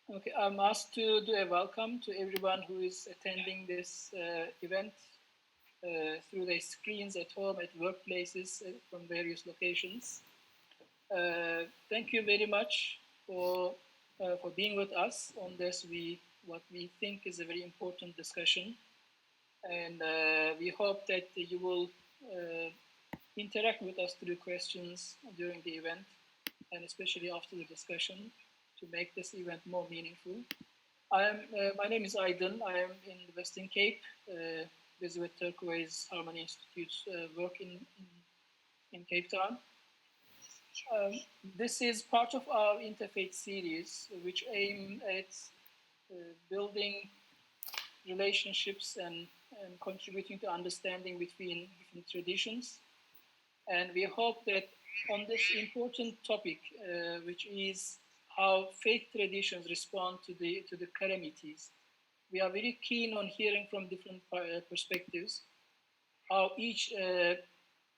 Okay, I'm asked to do a welcome to everyone who is attending this event through their screens at home, at workplaces, from various locations. Thank you very much for being with us on this. What we think is a very important discussion, and we hope that you will interact with us through questions during the event, and especially after the discussion, to make this event more meaningful. My name is Aydın. I am in the Western Cape, busy with Turquoise Harmony Institute's work in Cape Town. This is part of our interfaith series, which aim at building relationships and contributing to understanding between different traditions. And we hope that on this important topic, which is how faith traditions respond to the calamities, we are very keen on hearing from different perspectives, how each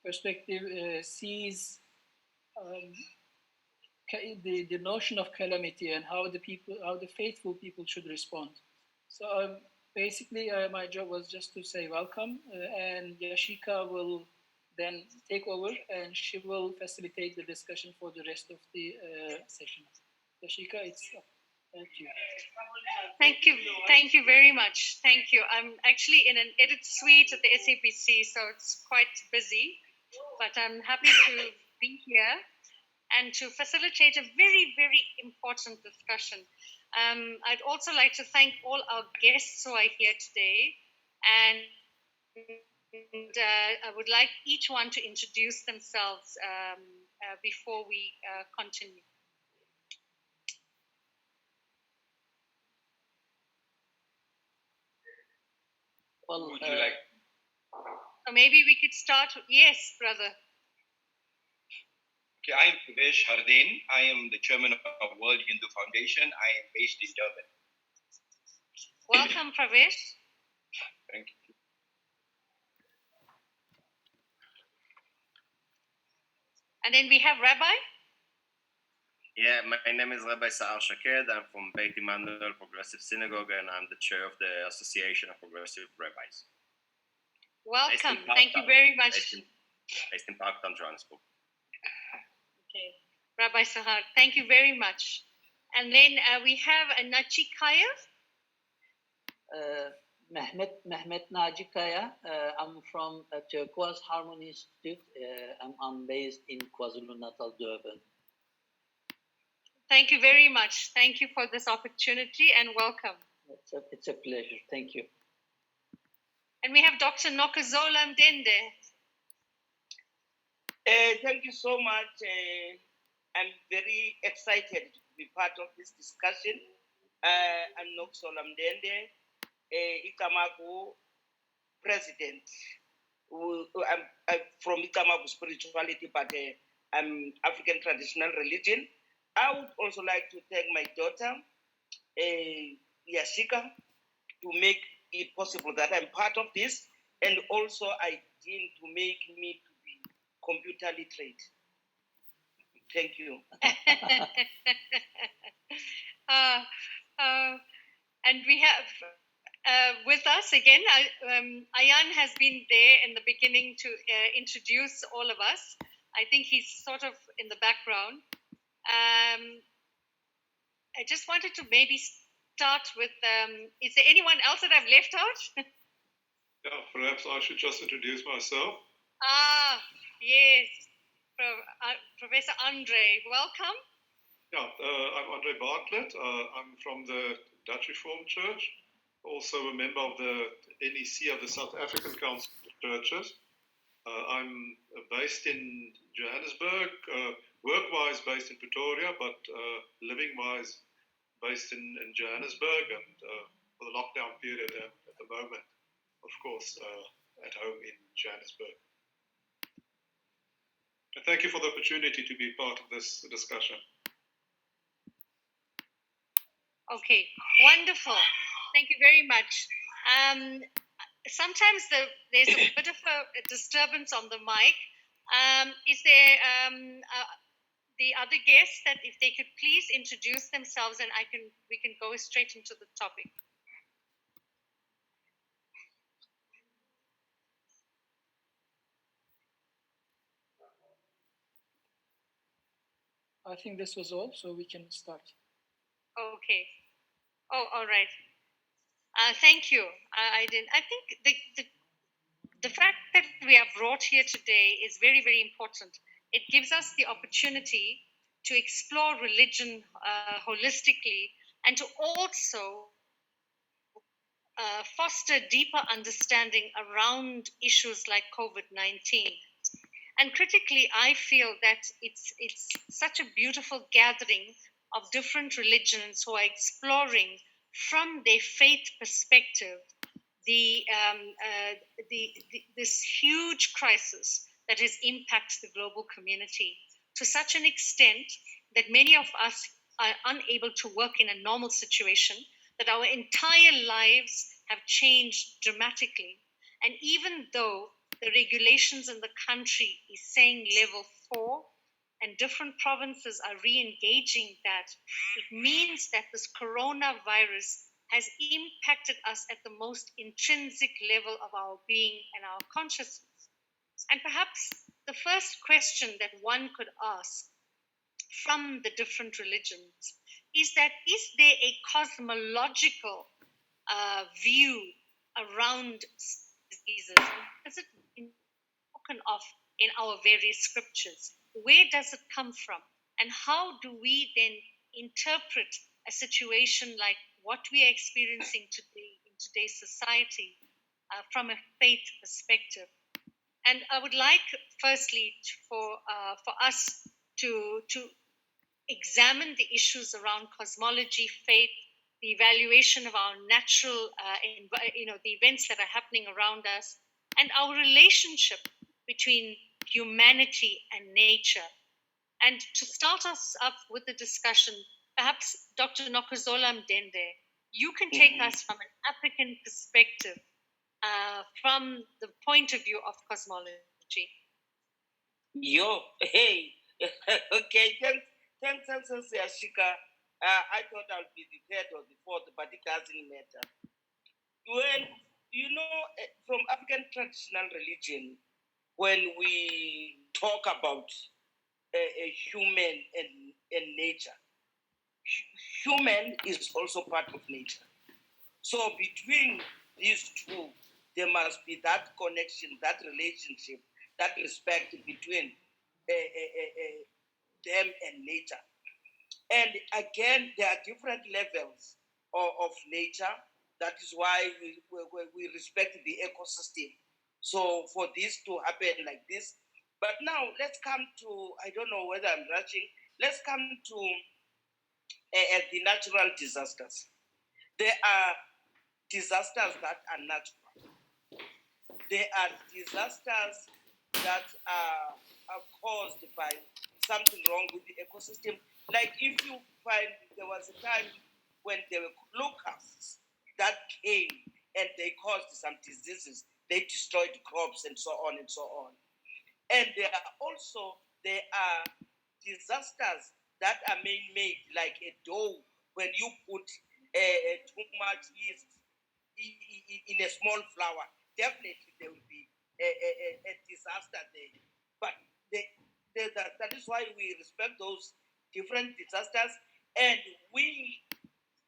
perspective sees the notion of calamity and how the faithful people should respond. So basically, my job was just to say welcome, and Yashika will then take over, and she will facilitate the discussion for the rest of the session. Yashika, it's up to you. Thank you very much. Thank you. I'm actually in an edit suite at the SAPC, so it's quite busy, but I'm happy to be here and to facilitate a very, very important discussion. I'd also like to thank all our guests who are here today, and I would like each one to introduce themselves before we continue. Well, would you like? So maybe we could start. Yes, brother. Okay, I am Pravesh Hurdeon. I am the chairman of World Hindu Foundation. I am based in Durban. Welcome, Pravesh. Thank you. And then we have Rabbi. Yeah, my name is Rabbi Saar. I'm from Beit Emmanuel Progressive Synagogue, and I'm the chair of the Association of Progressive Rabbis. Welcome. Thank you very much. Based in Parktown, Johannesburg. Okay, Rabbi Saar, thank you very much. And then we have a Naci. Mehmet Naci. I'm from Turquoise Harmony Institute. I'm based in KwaZulu-Natal, Durban. Thank you very much. Thank you for this opportunity and welcome. It's a pleasure. Thank you. And we have Dr. Nokuzola Mdende. Thank you so much. I'm very excited to be part of this discussion. I'm Nokuzola Mdende, Ikamagu president. I'm from Ikamagu spirituality, but I'm African traditional religion. I would also like to thank my daughter, Yashika, to make it possible that I'm part of this, and also I did to make me to be computer literate. Thank you. And we have with us again, Ayan has been there in the beginning to introduce all of us. I think he's sort of in the background. I just wanted to maybe start with, is there anyone else that I've left out? Yeah, perhaps I should just introduce myself. Yes, Professor Andre, welcome. Yeah, I'm Andre Bartlett. I'm from the Dutch Reformed Church, also a member of the NEC of the South African Council of Churches. I'm based in Johannesburg, work-wise based in Pretoria, but living-wise based in Johannesburg, and for the lockdown period at the moment, of course, at home in Johannesburg. And thank you for the opportunity to be part of this discussion. Okay, wonderful. Thank you very much. Sometimes there's a bit of a disturbance on the mic. Is there the other guests that if they could please introduce themselves, and we can go straight into the topic. I think this was all, so we can start. Okay. Oh, all right. Thank you. I didn't. I think the fact that we are brought here today is very, very important. It gives us the opportunity to explore religion holistically and to also foster deeper understanding around issues like COVID-19. And critically, I feel that it's such a beautiful gathering of different religions who are exploring from their faith perspective this huge crisis that has impacted the global community to such an extent that many of us are unable to work in a normal situation, that our entire lives have changed dramatically. And even though the regulations in the country is saying level 4, and different provinces are re-engaging that, it means that this coronavirus has impacted us at the most intrinsic level of our being and our consciousness. And perhaps the first question that one could ask from the different religions is there a cosmological view around diseases? Is it spoken of in our various scriptures? Where does it come from? And how do we then interpret a situation like what we are experiencing today in today's society from a faith perspective? And I would like, firstly, for us to examine the issues around cosmology, faith, the evaluation of our natural, the events that are happening around us, and our relationship between humanity and nature. And to start us up with the discussion, perhaps Dr. Nokuzola Mdende, you can take us from an African perspective, from the point of view of cosmology. Hey, okay, thanks, Yashika. I thought I'll be the third or the fourth, but it doesn't matter. When, from African traditional religion, when we talk about a human and nature, human is also part of nature. So between these two, there must be that connection, that relationship, that respect between them and nature. And again, there are different levels of nature. That is why we respect the ecosystem. So for this to happen like this, but now let's come to, I don't know whether I'm rushing, let's come to the natural disasters. There are disasters that are natural. There are disasters that are caused by something wrong with the ecosystem. Like if you find there was a time when there were locusts that came and they caused some diseases, they destroyed crops and so on and so on. And there are disasters that are made like a dough when you put too much yeast in a small flour. Definitely there will be a disaster there. But that is why we respect those different disasters, and we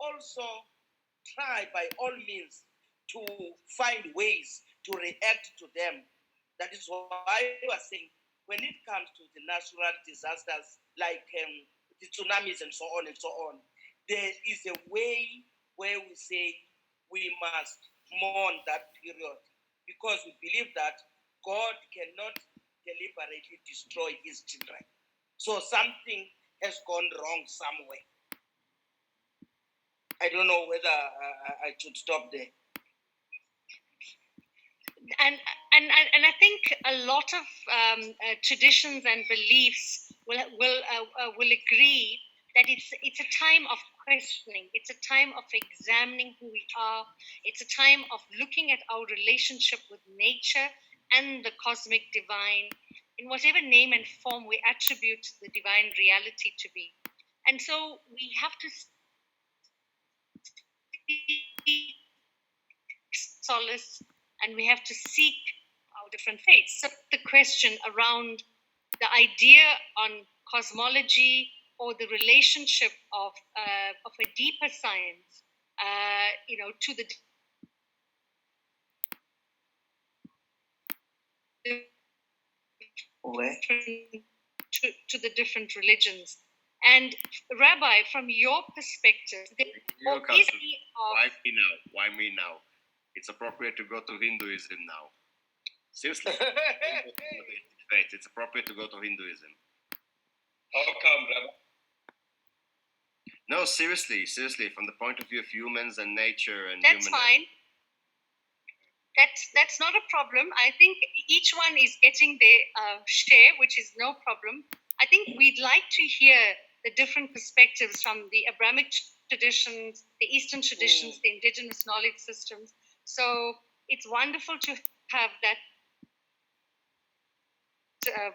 also try by all means to find ways to react to them. That is why we are saying when it comes to the natural disasters like the tsunamis and so on, there is a way where we say we must mourn that period, because we believe that God cannot deliberately destroy his children. So something has gone wrong somewhere. I don't know whether I should stop there. And I think a lot of traditions and beliefs will agree that it's a time of questioning. It's a time of examining who we are. It's a time of looking at our relationship with nature and the cosmic divine. in whatever name and form we attribute the divine reality to be. And so we have to seek solace, and we have to seek our different faiths. So the question around the idea on cosmology or the relationship of a deeper science, to the to the different religions. And Rabbi, from your perspective, why me now? It's appropriate to go to Hinduism now. Seriously, it's appropriate to go to Hinduism. How come, Rabbi? No, seriously, from the point of view of humans and nature and that's fine. That's not a problem. I think each one is getting their share, which is no problem. I think we'd like to hear the different perspectives from the Abrahamic traditions, the Eastern traditions, the indigenous knowledge systems. So it's wonderful to have that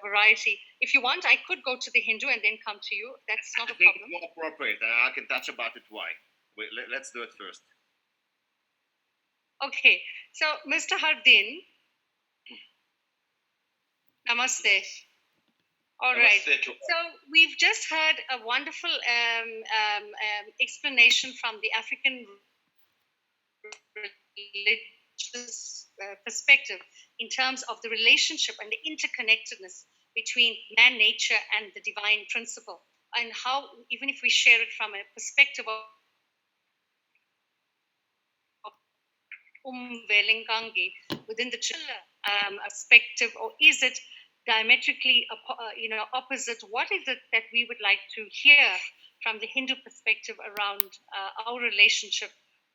variety. If you want, I could go to the Hindu and then come to you. That's not a problem. It's more appropriate. I can touch about it. Why? Wait, let's do it first. Okay. So, Mr. Hurdeon, namaste. All right. So we've just heard a wonderful explanation from the African religious perspective in terms of the relationship and the interconnectedness between man, nature, and the divine principle, and how, even if we share it from a perspective of Velingangi within the perspective, or is it diametrically opposite? What is it that we would like to hear from the Hindu perspective around our relationship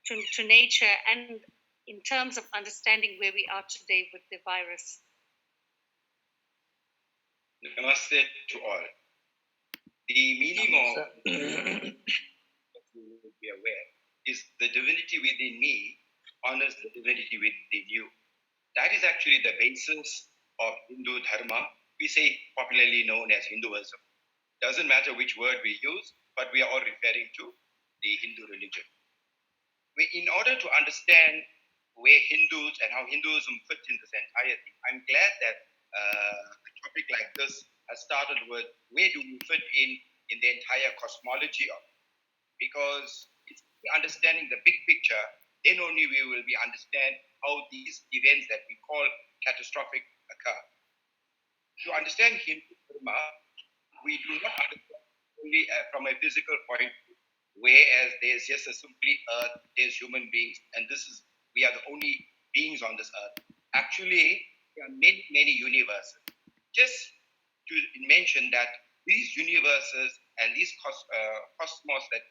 to nature, and in terms of understanding where we are today with the virus? Namaste to all. The meaning of that you will be aware is the divinity within me honors the divinity within you. That is actually the basis of Hindu Dharma. We say popularly known as Hinduism. Doesn't matter which word we use, but we are all referring to the Hindu religion. In order to understand where Hindus and how Hinduism fits in this entire thing, I'm glad that a topic like this has started with where do we fit in the entire cosmology of it? Because it's understanding the big picture, then only we will be understand how these events that we call catastrophic occur. To understand Hindu Dharma, we do not understand only from a physical point of view, whereas there's just a simply earth, there's human beings, and we are the only beings on this earth. Actually, there are many, many universes. Just to mention that these universes and these cosmos that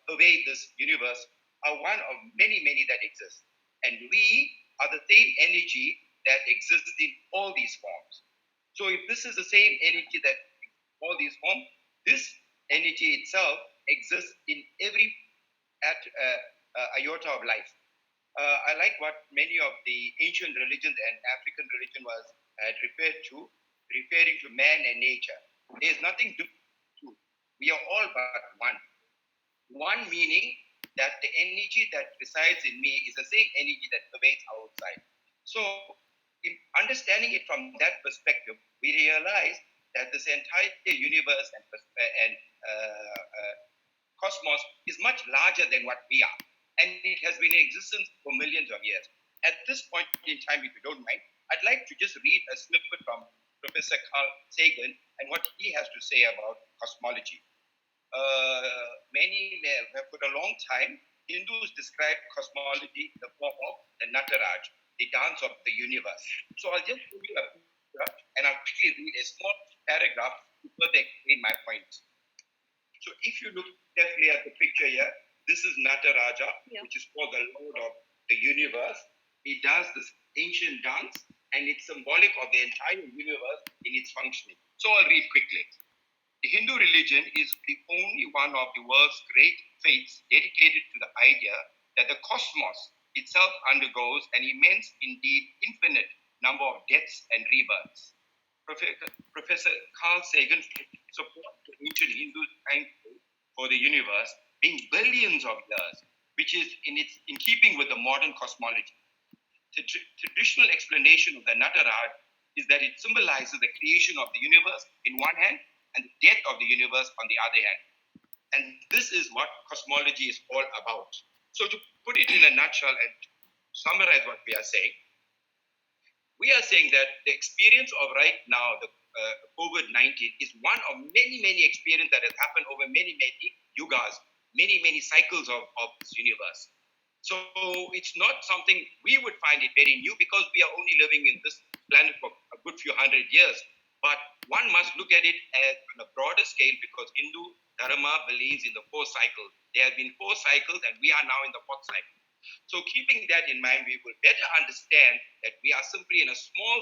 pervade this universe are one of many, many that exist. And we are the same energy that exists in all these forms. So if this is the same energy that exists in all these forms, this energy itself exists in every iota of life. I like what many of the ancient religions and African religion was referring to man and nature. There's nothing to do. We are all but one. One meaning that the energy that resides in me is the same energy that pervades outside. So, in understanding it from that perspective, we realize that this entire universe and cosmos is much larger than what we are. And it has been in existence for millions of years. At this point in time, if you don't mind, I'd like to just read a snippet from Professor Carl Sagan and what he has to say about cosmology. Many have for a long time, Hindus describe cosmology in the form of the Nataraj, the dance of the universe. So I'll just give you a picture and I'll quickly read a small paragraph to further explain my point. So if you look carefully at the picture here, this is Nataraja, which is called the Lord of the universe. He does this ancient dance and it's symbolic of the entire universe in its functioning. So I'll read quickly. The Hindu religion is the only one of the world's great faiths dedicated to the idea that the cosmos itself undergoes an immense, indeed infinite, number of deaths and rebirths. Professor Carl Sagan supports the ancient Hindu time for the universe being billions of years, which is in keeping with the modern cosmology. The traditional explanation of the Nataraj is that it symbolizes the creation of the universe in one hand and the death of the universe on the other hand. And this is what cosmology is all about. So to put it in a nutshell and summarize what we are saying that the experience of right now, the Covid-19, is one of many, many experiences that has happened over many, many yugas, many, many cycles of this universe. So it's not something we would find it very new because we are only living in this planet for a good few hundred years. But one must look at it as on a broader scale because Hindu Dharma believes in the 4 cycles. There have been 4 cycles and we are now in the 4th cycle. So keeping that in mind, we will better understand that we are simply in a small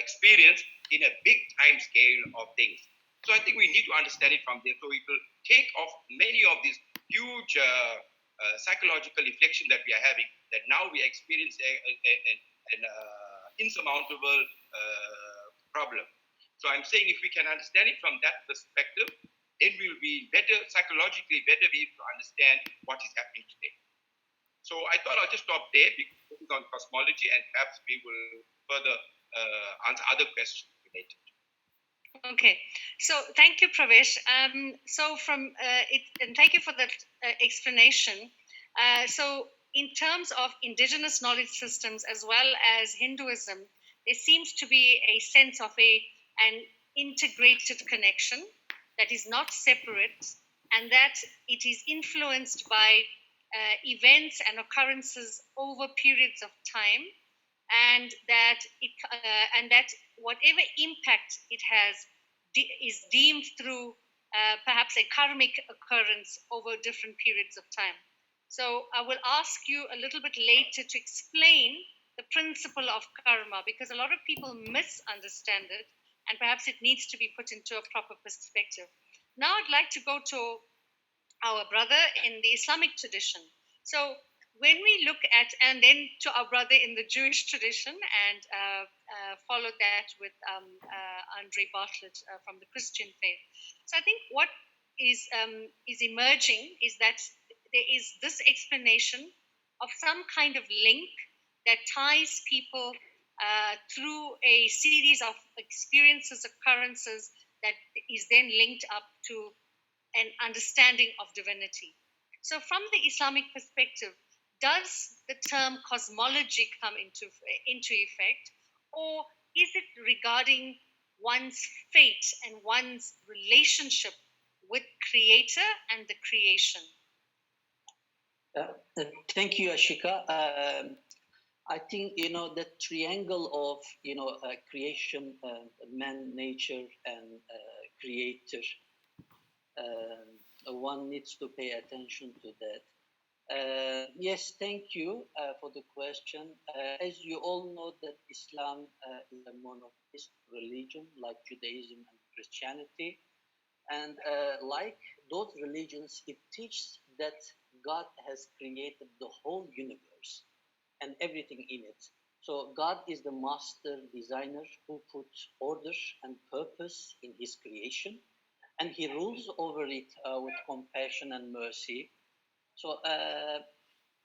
experience in a big time scale of things. So I think we need to understand it from there. So it will take off many of these huge psychological reflection that we are having, that now we experience an insurmountable problem. So I'm saying if we can understand it from that perspective, then we will be psychologically better be able to understand what is happening today. So I thought I'll just stop there because focus on cosmology and perhaps we will further answer other questions related. Okay, so thank you, Pravesh. And thank you for that explanation. So in terms of indigenous knowledge systems as well as Hinduism, there seems to be a sense of an integrated connection that is not separate, and that it is influenced by events and occurrences over periods of time, and that whatever impact it has is deemed through perhaps a karmic occurrence over different periods of time. So I will ask you a little bit later to explain the principle of karma, because a lot of people misunderstand it, and perhaps it needs to be put into a proper perspective. Now I'd like to go to our brother in the Islamic tradition. So when we look at, and then to our brother in the Jewish tradition, and follow that with Andre Bartlett from the Christian faith. So I think what is emerging is that there is this explanation of some kind of link that ties people through a series of experiences, occurrences, that is then linked up to an understanding of divinity. So from the Islamic perspective, does the term cosmology come into effect, or is it regarding one's fate and one's relationship with Creator and the creation? Thank you, Ashika. I think, the triangle of, creation, man, nature, and creator, one needs to pay attention to that. Yes, thank you for the question. As you all know, that Islam is a monotheist religion like Judaism and Christianity. And like those religions, it teaches that God has created the whole universe and everything in it. So God is the master designer who puts order and purpose in his creation, and he rules over it with compassion and mercy. So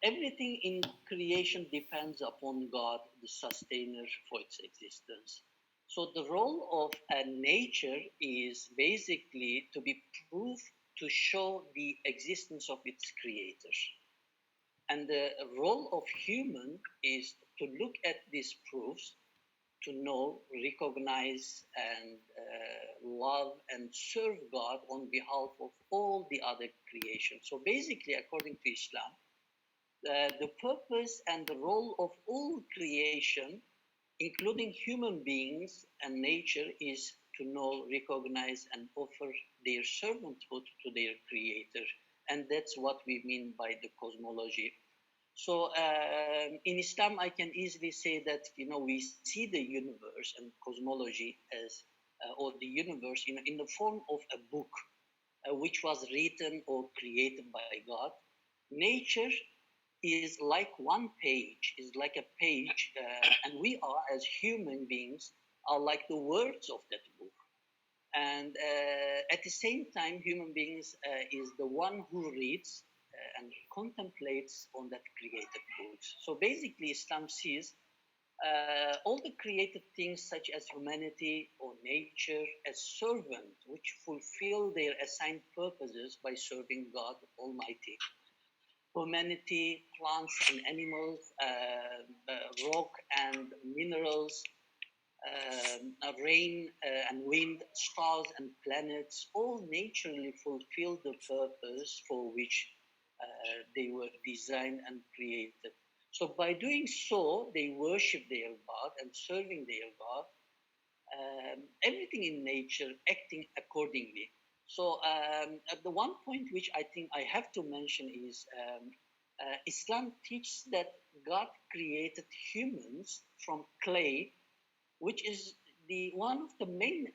everything in creation depends upon God, the sustainer for its existence. So the role of nature is basically to be proof to show the existence of its creator. And the role of human is to look at these proofs, to know, recognize, and love and serve God on behalf of all the other creation. So basically, according to Islam, the purpose and the role of all creation, including human beings and nature, is to know, recognize, and offer their servanthood to their creator. And that's what we mean by the cosmology. So in Islam, I can easily say that, we see the universe and cosmology as, or the universe, in the form of a book, which was written or created by God. Nature is like one page, is like a page, and we are, as human beings, are like the words of that book. And at the same time, human beings is the one who reads and contemplates on that created books. So basically, Islam sees all the created things such as humanity or nature as servants which fulfill their assigned purposes by serving God Almighty. Humanity, plants and animals, rock and minerals, rain and wind, stars and planets, all naturally fulfill the purpose for which they were designed and created. So by doing so, they worship their God and serving their God. Everything in nature acting accordingly. So the one point which I think I have to mention is Islam teaches that God created humans from clay, which is the one of the main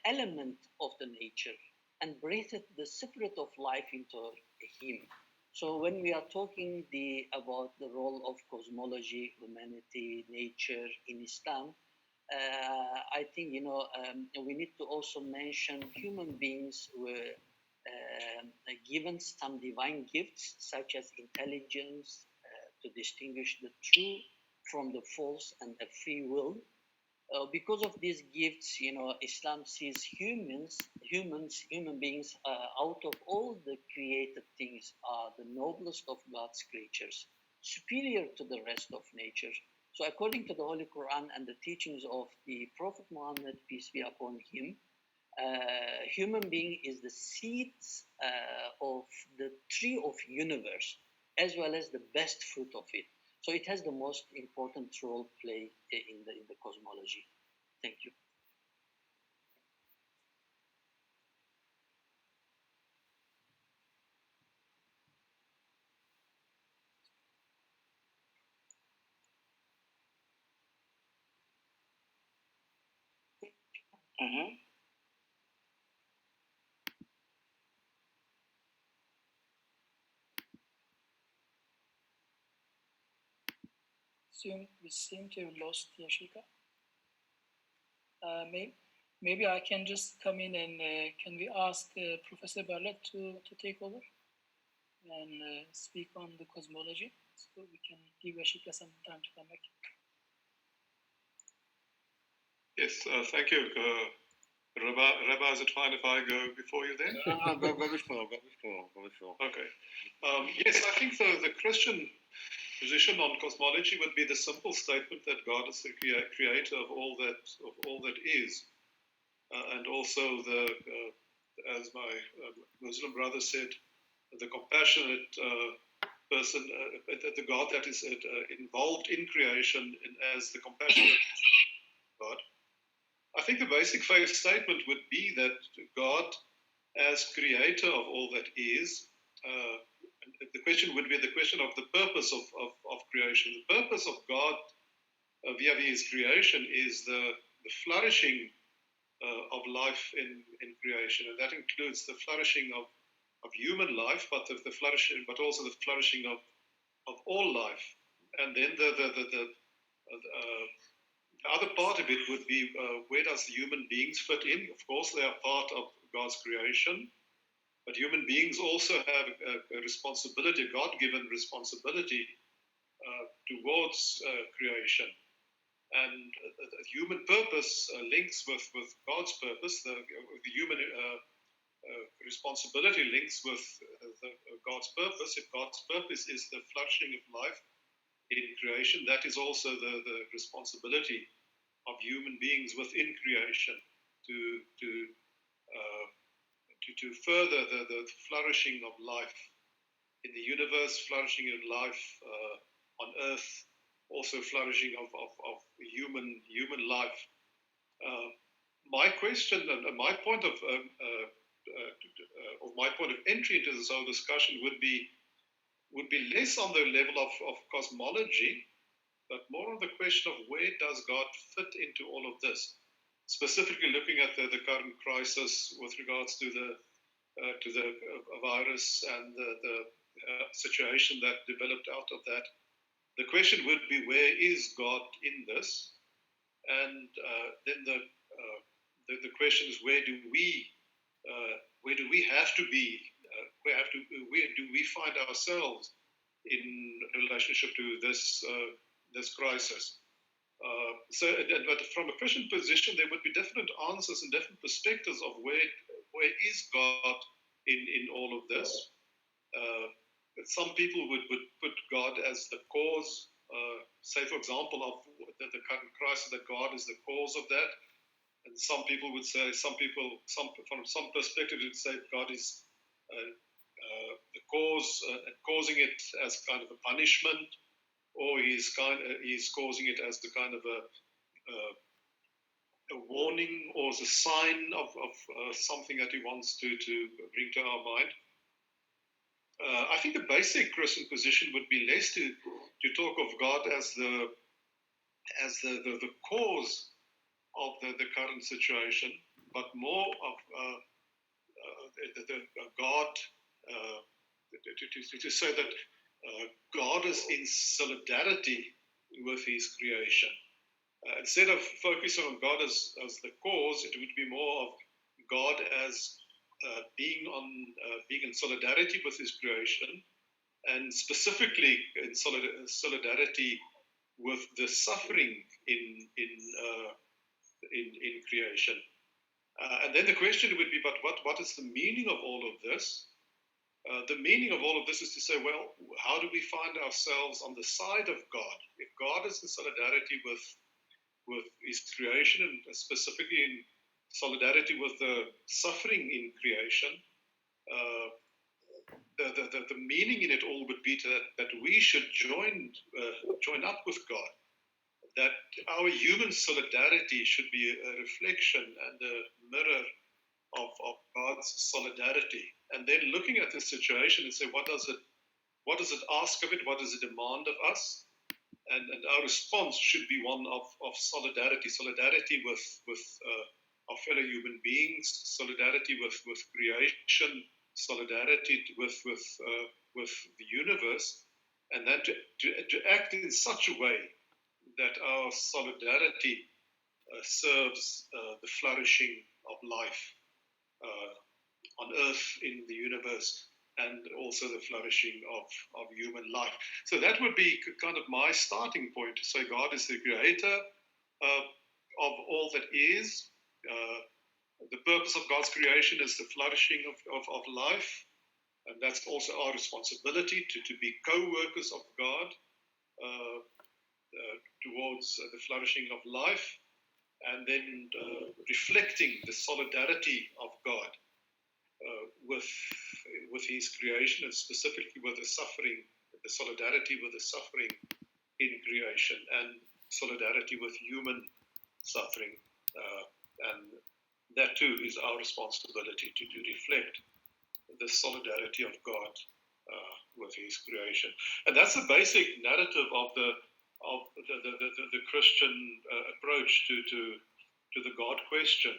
element of the nature, and breathed the spirit of life into him. So when we are talking about the role of cosmology, humanity, nature in Islam, I think we need to also mention human beings were given some divine gifts such as intelligence to distinguish the true from the false and a free will. Because of these gifts, Islam sees human beings, out of all the created things, are the noblest of God's creatures, superior to the rest of nature. So according to the Holy Quran and the teachings of the Prophet Muhammad, peace be upon him, human being is the seeds of the tree of universe, as well as the best fruit of it. So it has the most important role play in the cosmology. Thank you. We seem to have lost Yashika. Maybe I can just come in and can we ask Professor Bartlett to take over and speak on the cosmology, so we can give Yashika some time to come back. Yes, thank you. Rabbi, is it fine if I go before you then? Go before. Okay. Yes, I think the Christian position on cosmology would be the simple statement that God is the creator of all that is, and also as my Muslim brother said, the compassionate person, the God that is involved in creation, and as the compassionate God. I think the basic faith statement would be that God, as creator of all that is, the question would be the question of the purpose of creation. The purpose of God via his creation is the flourishing of life in creation, and that includes the flourishing of human life, but also the flourishing of all life. And then the other part of it would be where does the human beings fit in? Of course, they are part of God's creation, but human beings also have a responsibility, a God-given responsibility towards creation. And human purpose links with God's purpose. The human responsibility links with God's purpose. If God's purpose is the flourishing of life in creation, that is also the responsibility of human beings within creation to further the flourishing of life in the universe, flourishing in life on earth, also flourishing of human life. My question and my point of entry into this whole discussion would be less on the level of cosmology, but more on the question of where does God fit into all of this, specifically looking at the current crisis with regards to the virus and the situation that developed out of that. The question would be, where is God in this? And then the question is, where do we have to be? Where do we find ourselves in relationship to this crisis? But from a Christian position, there would be different answers and different perspectives of where is God in all of this. Some people would put God as the cause, say, for example, of the current crisis, that God is the cause of that. And some people would say, from some perspective, would say God is the cause, causing it as kind of a punishment, or he's causing it as the kind of a warning or as a sign of something that he wants to bring to our mind. I think the basic Christian position would be less to talk of God as the cause of the current situation, but more of God, to say that God is in solidarity with his creation. Instead of focusing on God as the cause, it would be more of God as being in solidarity with his creation, and specifically in solidarity with the suffering in creation. And then the question would be, but what is the meaning of all of this? The meaning of all of this is to say, well, how do we find ourselves on the side of God? If God is in solidarity with his creation, and specifically in solidarity with the suffering in creation, the meaning in it all would be that we should join up with God. That our human solidarity should be a reflection and a mirror of God's solidarity. And then looking at the situation and say, what does it ask of it? What does it demand of us? And our response should be one of solidarity with our fellow human beings, solidarity with creation, solidarity with the universe, and then to act in such a way that our solidarity serves the flourishing of life on earth, in the universe, and also the flourishing of human life. So that would be kind of my starting point, to say God is the creator of all that is. The purpose of God's creation is the flourishing of life, and that's also our responsibility to be co-workers of God towards the flourishing of life, and then reflecting the solidarity of God with his creation, and specifically with the suffering, the solidarity with the suffering in creation, and solidarity with human suffering. And that too is our responsibility to reflect the solidarity of God with his creation. And that's the basic narrative of the Christian approach to the God question.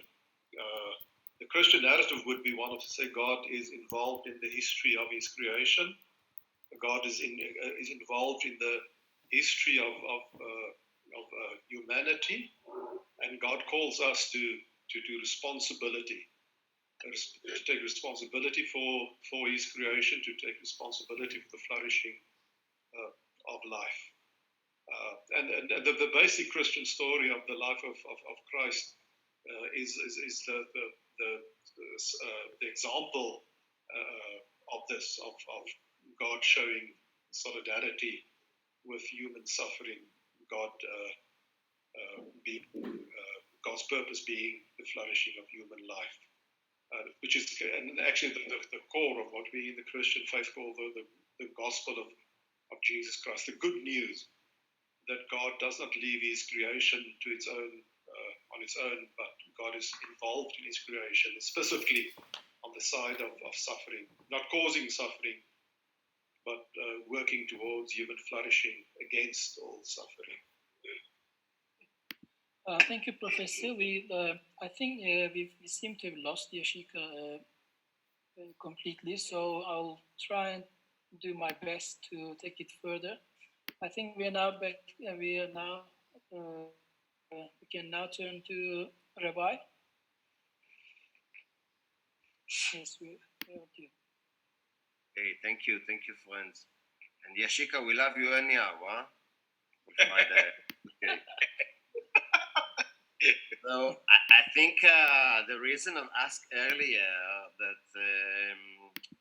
The Christian narrative would be one of to say God is involved in the history of his creation. God is involved in the history of humanity, and God calls us to responsibility, to take responsibility for his creation, to take responsibility for the flourishing of life. And the basic Christian story of the life of Christ is the example of this, of God showing solidarity with human suffering, God's purpose being the flourishing of human life, which is actually the core of what we in the Christian faith call the gospel of Jesus Christ, the good news that God does not leave his creation to its own on its own, but God is involved in his creation, specifically on the side of suffering, not causing suffering, but working towards human flourishing against all suffering. Thank you, Professor. I think we seem to have lost Yashika completely, so I'll try and do my best to take it further. I think we are now back. We can now turn to Rabbi. Yes, we heard you. Okay, thank you, friends. And Yashika, we love you anyhow, huh? We'll try that. Okay. So I think the reason I asked earlier that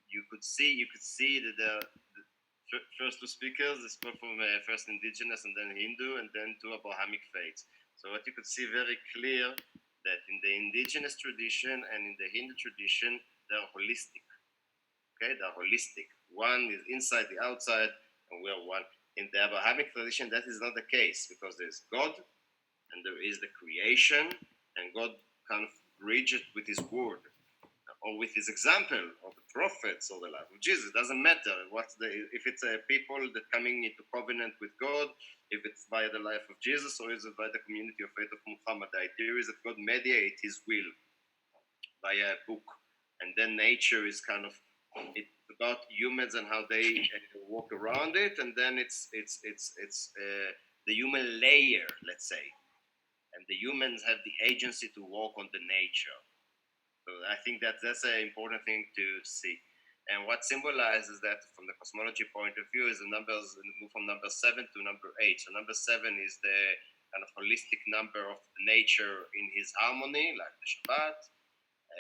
you could see that the first two speakers, they spoke from first indigenous and then Hindu and then two Abrahamic faiths. So what you could see very clear that in the indigenous tradition and in the Hindu tradition, they're holistic. Okay, they're holistic. One is inside, the outside, and we are one. In the Abrahamic tradition, that is not the case because there's God and there is the creation, and God kind of bridges with His word or with His example of the prophets or the life of Jesus. It doesn't matter if it's a people that coming into covenant with God, if it's by the life of Jesus or is it by the community of faith of Muhammad. The idea is that God mediates His will by a book, and then nature is kind of it's about humans and how they walk around it, and then it's the human layer, let's say, and the humans have the agency to walk on the nature. So I think that's an important thing to see. And what symbolizes that from the cosmology point of view is the numbers move from number 7 to number 8. So number 7 is the kind of holistic number of nature in his harmony, like the Shabbat,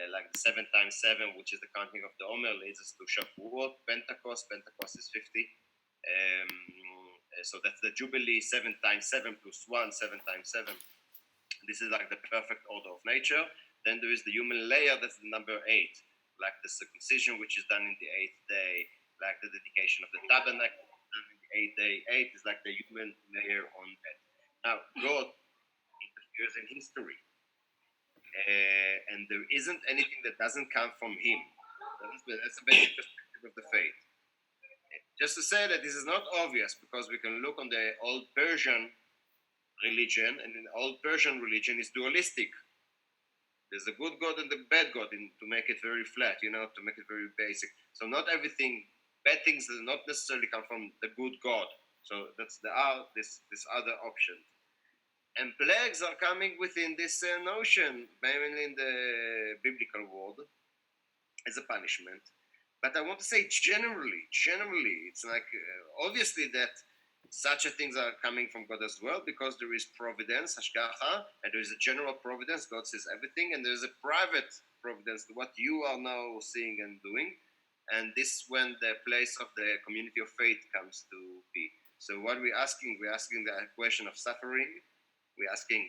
like the 7 times 7, which is the counting of the Omer, leads us to Shavuot, Pentecost. Pentecost is 50. So that's the Jubilee, 7 times 7 plus 1, 7 times 7. This is like the perfect order of nature. Then there is the human layer, that's the number 8, like the circumcision, which is done in the 8th day, like the dedication of the tabernacle done in the 8th day. 8 is like the human layer on that. Now, God interferes in history. And there isn't anything that doesn't come from Him. That's the basic perspective of the faith. Just to say that this is not obvious, because we can look on the old Persian religion, and in the old Persian religion is dualistic. There's a good God and the bad God, to make it very flat, to make it very basic. So not everything, bad things does not necessarily come from the good God. So that's this other option. And plagues are coming within this notion, mainly in the biblical world, as a punishment. But I want to say generally, it's like obviously that such things are coming from God as well, because there is providence, hashgacha, and there is a general providence. God sees everything, and there is a private providence, what you are now seeing and doing. And this is when the place of the community of faith comes to be. So what we're asking the question of suffering. We're asking,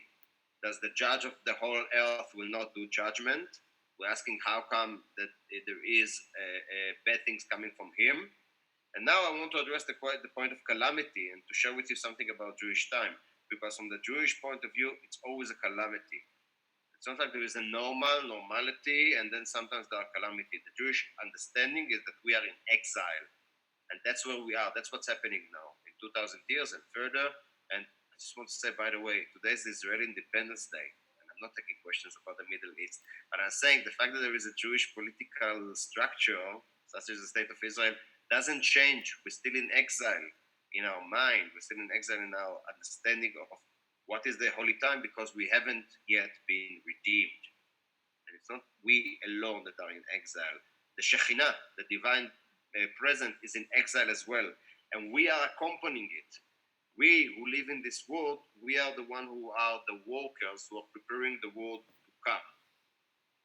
does the judge of the whole earth will not do judgment? We're asking, how come that there is bad things coming from Him? And now I want to address the point of calamity and to share with you something about Jewish time. Because from the Jewish point of view, it's always a calamity. It's not like there is a normality, and then sometimes there are calamity. The Jewish understanding is that we are in exile. And that's where we are. That's what's happening now in 2000 years and further. And I just want to say, by the way, today is the Israeli Independence Day. And I'm not taking questions about the Middle East. But I'm saying the fact that there is a Jewish political structure, such as the State of Israel, doesn't change. We're still in exile in our mind. We're still in exile in our understanding of what is the holy time, because we haven't yet been redeemed. And it's not we alone that are in exile. The Shekhinah, the divine present, is in exile as well. And we are accompanying it. We who live in this world, we are the one who are the workers who are preparing the world to come.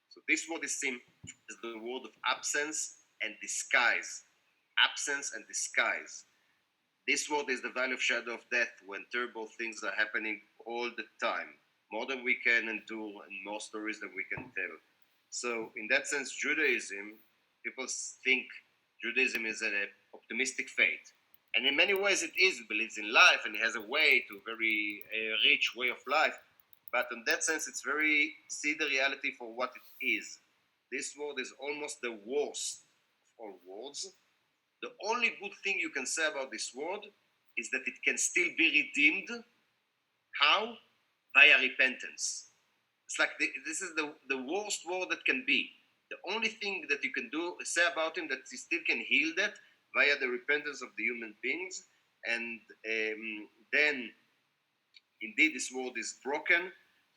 So this word is seen as the word of absence and disguise. Absence and disguise. This world is the valley of shadow of death, when terrible things are happening all the time, more than we can endure and more stories than we can tell. So in that sense, Judaism, people think Judaism is an optimistic faith. And in many ways it is. It believes in life and it has a way to very rich way of life. But in that sense, it's very, see the reality for what it is. This world is almost the worst of all worlds. The only good thing you can say about this world is that it can still be redeemed. How? Via repentance. It's like this is the worst world that can be. The only thing that you can do say about him that he still can heal that via the repentance of the human beings. And then, indeed, this world is broken,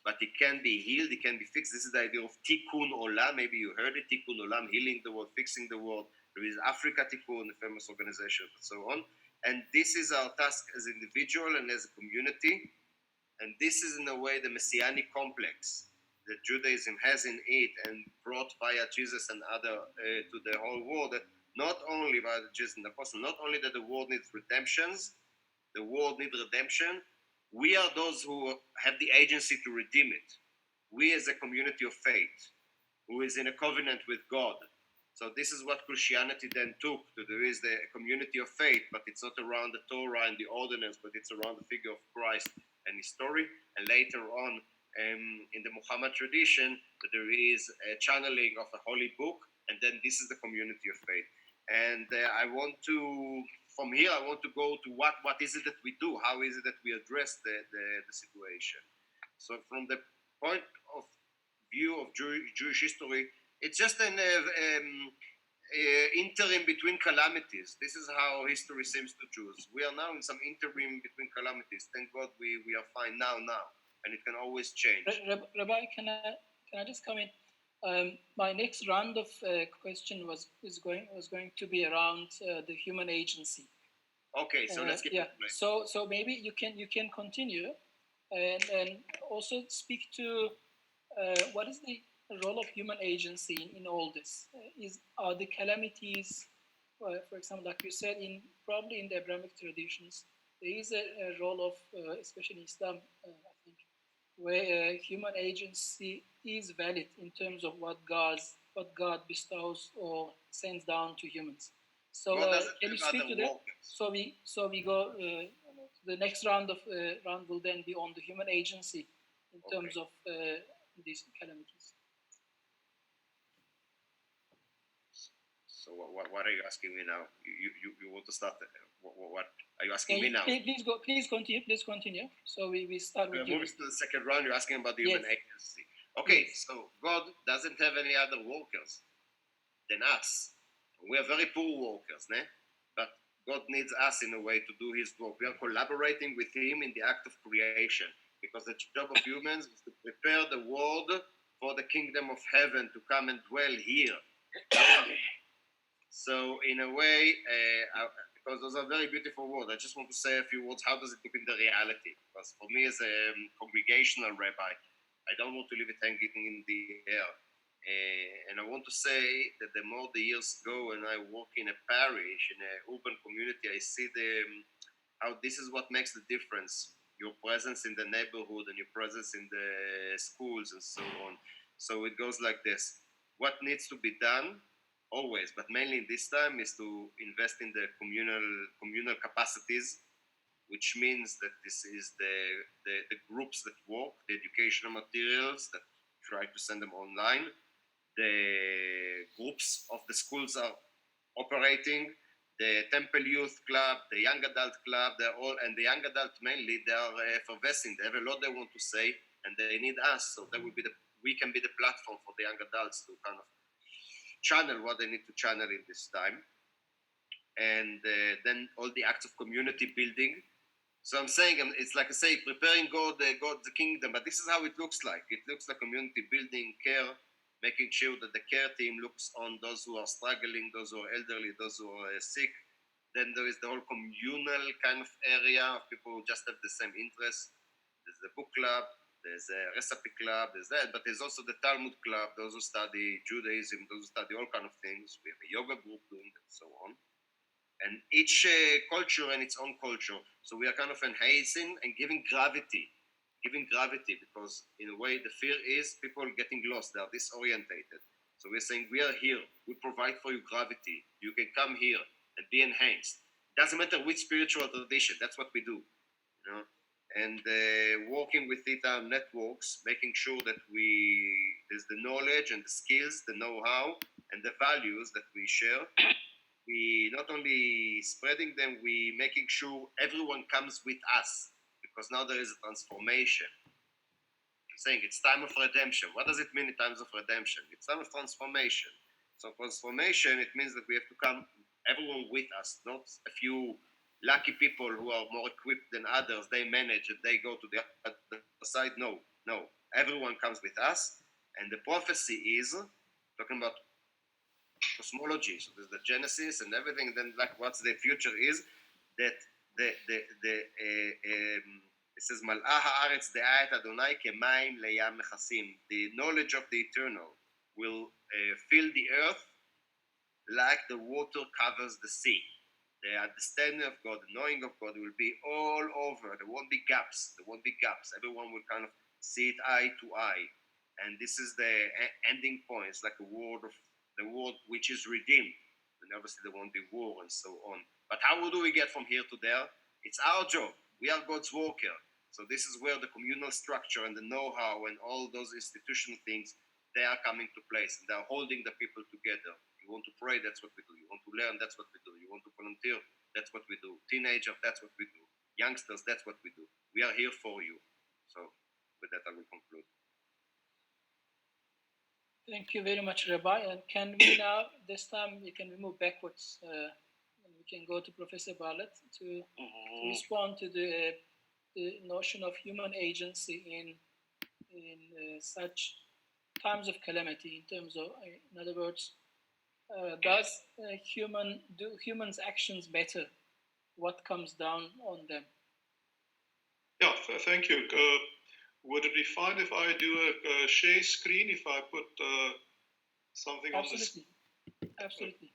but it can be healed, it can be fixed. This is the idea of tikkun olam. Maybe you heard it, tikkun olam, healing the world, fixing the world. There is Africa Tikkun, a famous organization, and so on. And this is our task as individual and as a community. And this is, in a way, the messianic complex that Judaism has in it and brought via Jesus and other to the whole world. That not only by Jesus and the apostle, not only that the world needs redemptions, the world needs redemption. We are those who have the agency to redeem it. We as a community of faith, who is in a covenant with God. So this is what Christianity then took. There is the community of faith, but it's not around the Torah and the ordinance, but it's around the figure of Christ and his story. And later on, in the Muhammad tradition, there is a channeling of a holy book, and then this is the community of faith. And I want to, from here, I want to go to what is it that we do? How is it that we address the situation? So from the point of view of Jewish history, it's just an interim between calamities. This is how history seems to choose. We are now in some interim between calamities. Thank God we are fine now, and it can always change. Rabbi, can I just come in? My next round of question was going to be around the human agency. Okay, so let's get So maybe you can continue, and also speak to what is the role of human agency in all this? Are the calamities, for example, like you said, probably in the Abrahamic traditions, there is a role of, especially in Islam, I think, where human agency is valid in terms of what God bestows or sends down to humans. So can you speak to that? So we go. The next round will then be on the human agency in terms of these calamities. So what are you asking me now? You want to start? What are you asking me now? Please continue. So we start with you. Moving to the second round, you're asking about the human agency. Okay, so God doesn't have any other workers than us. We are very poor workers, but God needs us in a way to do his work. We are collaborating with him in the act of creation, because the job of humans is to prepare the world for the kingdom of heaven to come and dwell here. So in a way, because those are very beautiful words, I just want to say a few words. How does it look in the reality? Because for me as a congregational rabbi, I don't want to leave it hanging in the air. And I want to say that the more the years go and I work in a parish, in an urban community, I see how this is what makes the difference. Your presence in the neighborhood and your presence in the schools and so on. So it goes like this. What needs to be done? Always, but mainly this time, is to invest in the communal capacities, which means that this is the groups that work, the educational materials that try to send them online, the groups of the schools are operating, the Temple Youth Club, the Young Adult Club, they're all, and the Young Adult mainly, they are effervescing. They have a lot they want to say, and they need us. So that will be we can be the platform for the young adults to kind of channel what they need to channel in this time. And then all the acts of community building. So I'm saying, it's like I say, preparing God, the kingdom, but this is how it looks like. It looks like community building, care, making sure that the care team looks on those who are struggling, those who are elderly, those who are sick. Then there is the whole communal kind of area of people who just have the same interests. There's the book club, there's a recipe club, there's that, but there's also the Talmud club, those who study Judaism, those who study all kind of things. We have a yoga group doing that, and so on. And each culture and its own culture. So we are kind of enhancing and giving gravity, because in a way the fear is people getting lost, they are disorientated. So we're saying we are here, we provide for you gravity, you can come here and be enhanced. It doesn't matter which spiritual tradition, that's what we do, and working with Theta networks, making sure that there's the knowledge and the skills, the know-how and the values that we share. We not only spreading them, we making sure everyone comes with us, because now there is a transformation. I'm saying it's time of redemption. What does it mean in times of redemption? It's time of transformation. So transformation, it means that we have to come everyone with us, not a few lucky people who are more equipped than others. They manage and they go to the other side. No, everyone comes with us. And the prophecy is talking about cosmology. So there's the Genesis and everything. Then like what's the future is that it says Mal'ah haaretz de'ayet Adonai kemaim leyam mechasim. The knowledge of the eternal will fill the earth like the water covers the sea. The understanding of God, the knowing of God will be all over. There won't be gaps. Everyone will kind of see it eye to eye. And this is the ending point. It's like the word which is redeemed. And obviously there won't be war and so on. But how do we get from here to there? It's our job. We are God's worker. So this is where the communal structure and the know-how and all those institutional things, they are coming to place. And they are holding the people together. You want to pray, that's what we do. You want to learn, that's what we do. You want to volunteer, that's what we do. Teenager, that's what we do. Youngsters, that's what we do. We are here for you. So with that, I will conclude. Thank you very much, Rabbi. And can we now, this time, we can move backwards. And we can go to Professor Bartlett to respond to the notion of human agency in such times of calamity. In terms of, in other words, do humans' actions matter? What comes down on them? Yeah, thank you. Would it be fine if I do a share screen, if I put something on this? Absolutely.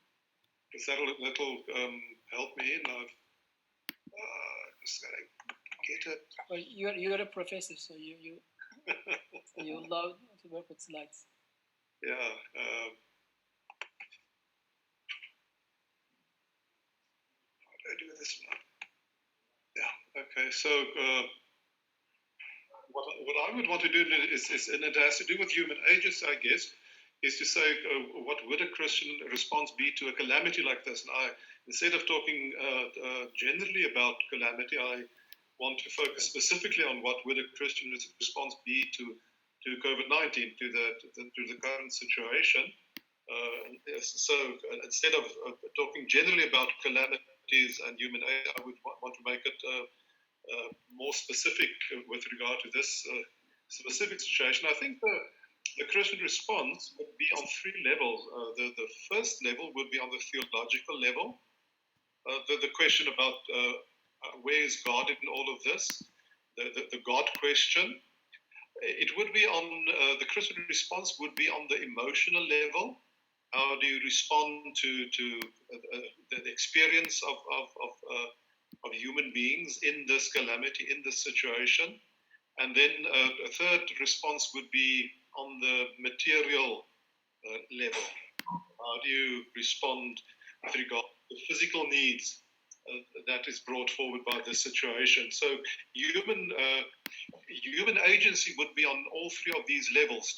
Because that'll help me in. I've just got to get it. Well, you're a professor, so you love to work with slides. Yeah. How do I do this now? Yeah. Okay. So. What I would want to do is, and it has to do with human agency, I guess, is to say, what would a Christian response be to a calamity like this? And instead of talking generally about calamity, I want to focus specifically on what would a Christian response be to COVID-19, to the current situation. So instead of talking generally about calamities and human aid, I would want to make it more specific with regard to this specific situation. I think the Christian response would be on three levels. The first level would be on the theological level. The question about where is God in all of this, the God question. It would be on the Christian response would be on the emotional level. How do you respond to the experience of human beings in this calamity, in this situation? And then a third response would be on the material level. How do you respond with regard to physical needs that is brought forward by this situation? So human agency would be on all three of these levels.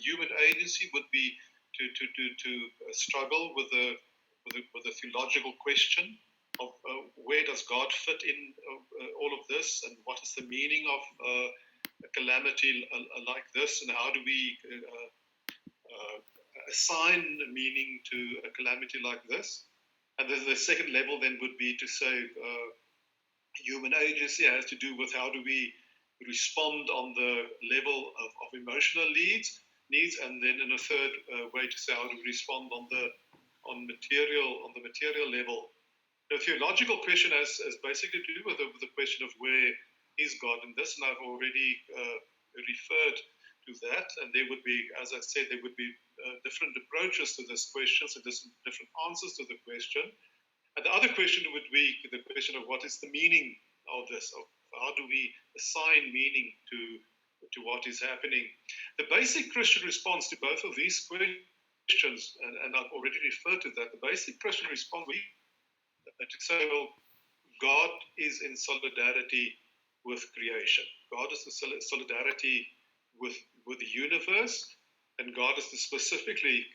Human agency would be to struggle with the theological question of where does God fit in all of this, and what is the meaning of a calamity like this, and how do we assign meaning to a calamity like this? And then the second level then would be to say human agency has to do with how do we respond on the level of emotional needs, and then in a third way to say how do we respond on the material level. The theological question has basically to do with the question of where is God in this, and I've already referred to that. And there would be, as I said, there would be different approaches to this question, so different answers to the question. And the other question would be the question of what is the meaning of this, of how do we assign meaning to what is happening. The basic Christian response to both of these questions, and I've already referred to that, the basic Christian response would be to say, well, God is in solidarity with creation. God is in solidarity with the universe, and God is specifically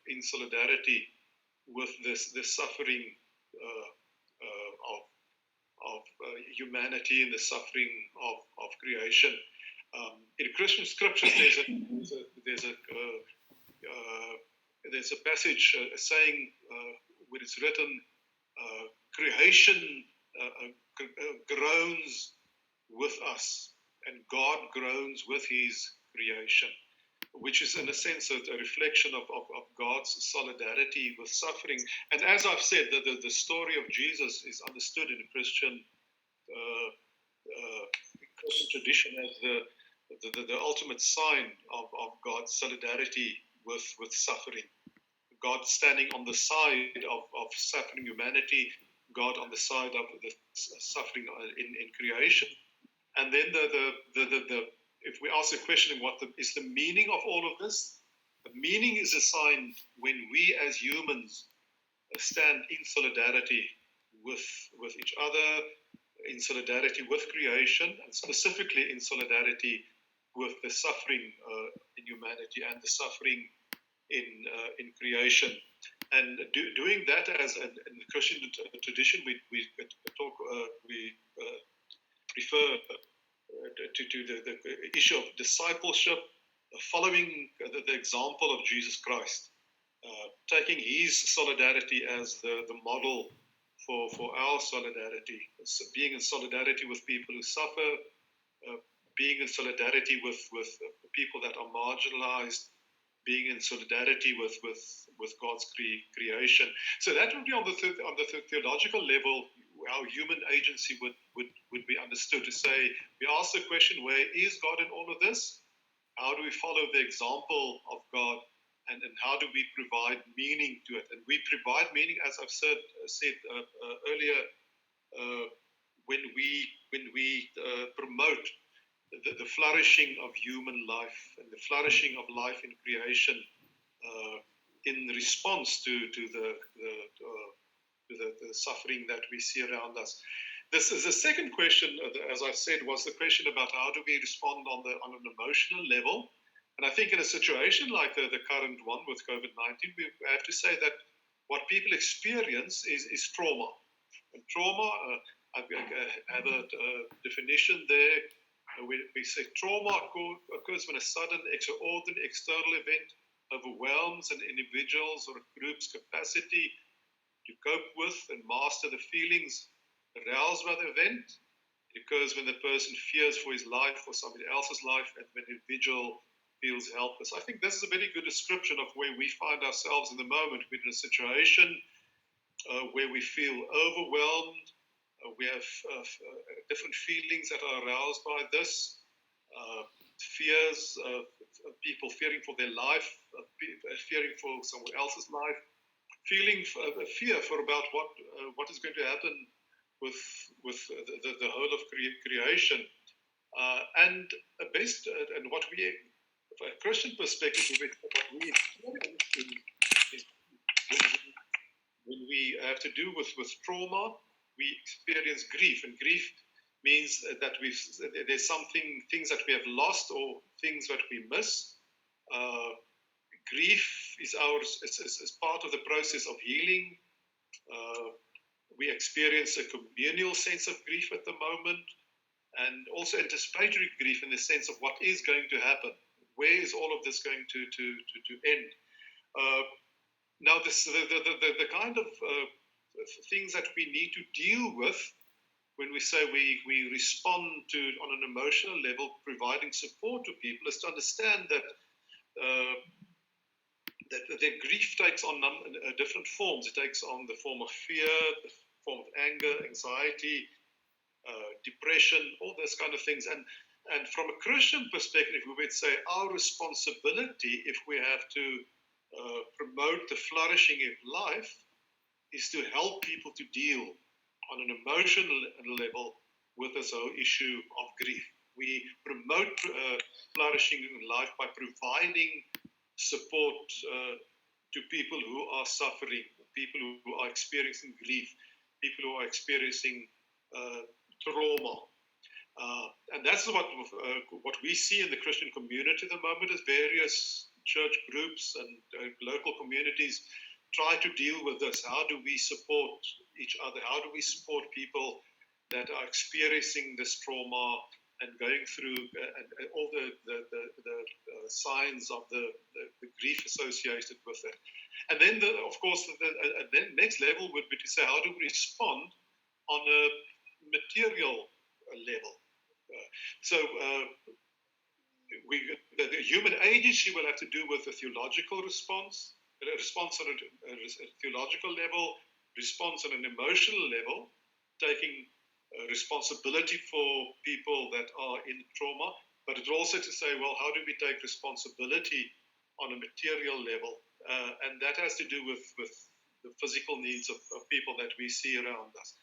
in solidarity with this suffering of humanity and the suffering of creation. In Christian scriptures, there's a passage saying where it's written, creation groans with us, and God groans with his creation, which is in a sense a reflection of God's solidarity with suffering. And as I've said, the story of Jesus is understood in Christian tradition as the ultimate sign of God's solidarity with suffering. God standing on the side of suffering humanity, God on the side of the suffering in creation. And then if we ask the question, what is the meaning of all of this? The meaning is assigned when we as humans stand in solidarity with each other, in solidarity with creation, and specifically in solidarity with the suffering in humanity and the suffering in creation. And doing that as in the Christian tradition, we refer to the issue of discipleship, following the example of Jesus Christ, taking his solidarity as the model for our solidarity, being in solidarity with people who suffer, being in solidarity with people that are marginalized, being in solidarity with God's creation. So that would be on the theological level how human agency would be understood. To say, we ask the question, where is God in all of this? How do we follow the example of God, and how do we provide meaning to it? And we provide meaning, as I've said earlier, when we promote the flourishing of human life and the flourishing of life in creation, in response to the suffering that we see around us. This is the second question, as I said, was the question about how do we respond on an emotional level. And I think in a situation like the current one with COVID-19, we have to say that what people experience is trauma. And trauma, I have a definition there. We say trauma occurs when a sudden, extraordinary external event overwhelms an individual's or a group's capacity to cope with and master the feelings aroused by the event. It occurs when the person fears for his life or somebody else's life, and when the individual feels helpless. I think this is a very good description of where we find ourselves in the moment. We're in a situation where we feel overwhelmed. We have different feelings that are aroused by this. Fears of people fearing for their life, fearing for someone else's life, feeling fear for about what is going to happen with the whole of creation, and based and what we, from a Christian perspective, what we experience is when we have to do with trauma, we experience grief, and grief means that there's things that we have lost or things that we miss. Grief is part of the process of healing. We experience a communal sense of grief at the moment, and also anticipatory grief in the sense of what is going to happen. Where is all of this going to end? Now, the kind of things that we need to deal with when we say we respond to, on an emotional level, providing support to people, is to understand that their grief takes on different forms. It takes on the form of fear, the form of anger, anxiety, depression, all those kind of things. And from a Christian perspective, we would say our responsibility, if we have to promote the flourishing of life, is to help people to deal on an emotional level with this whole issue of grief. We promote flourishing in life by providing support to people who are suffering, people who are experiencing grief, people who are experiencing trauma. And that's what we see in the Christian community at the moment, is various church groups and local communities try to deal with this. How do we support each other? How do we support people that are experiencing this trauma? and going through and all the signs of the grief associated with it. And then, of course, the next level would be to say, how do we respond on a material level? The human agency will have to do with a theological response, a response on a theological level, response on an emotional level, taking responsibility for people that are in trauma, but it's also to say, well, how do we take responsibility on a material level? And that has to do with the physical needs of people that we see around us.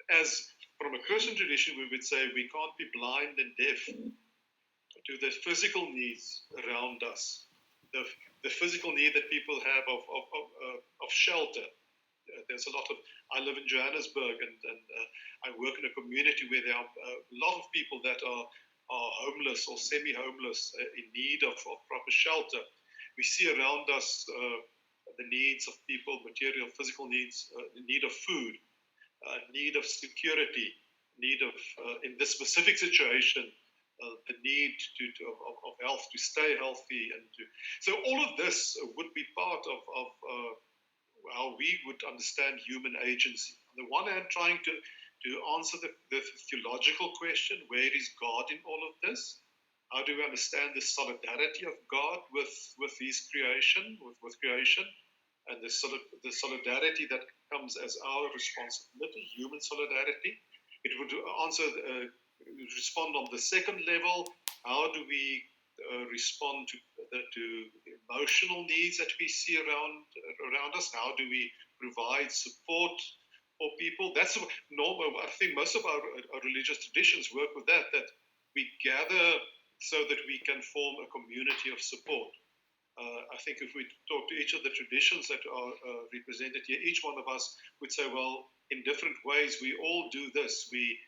As from a Christian tradition, we would say we can't be blind and deaf to the physical needs around us, the physical need that people have of shelter. There's a lot of, I live in Johannesburg and I work in a community where there are a lot of people that are homeless or semi-homeless in need of proper shelter. We see around us the needs of people, material, physical needs, the need of food, need of security, need of, in this specific situation, the need of health, to stay healthy. So all of this would be part of how we would understand human agency. On the one hand, trying to answer the theological question, where is God in all of this? How do we understand the solidarity of God with His creation, with creation, and the solidarity that comes as our responsibility, human solidarity? It would respond on the second level. How do we respond to emotional needs that we see around us? How do we provide support for people? That's normal. I think most of our religious traditions work with that we gather so that we can form a community of support. I think if we talk to each of the traditions that are represented here, each one of us would say, well, in different ways, we all do this. We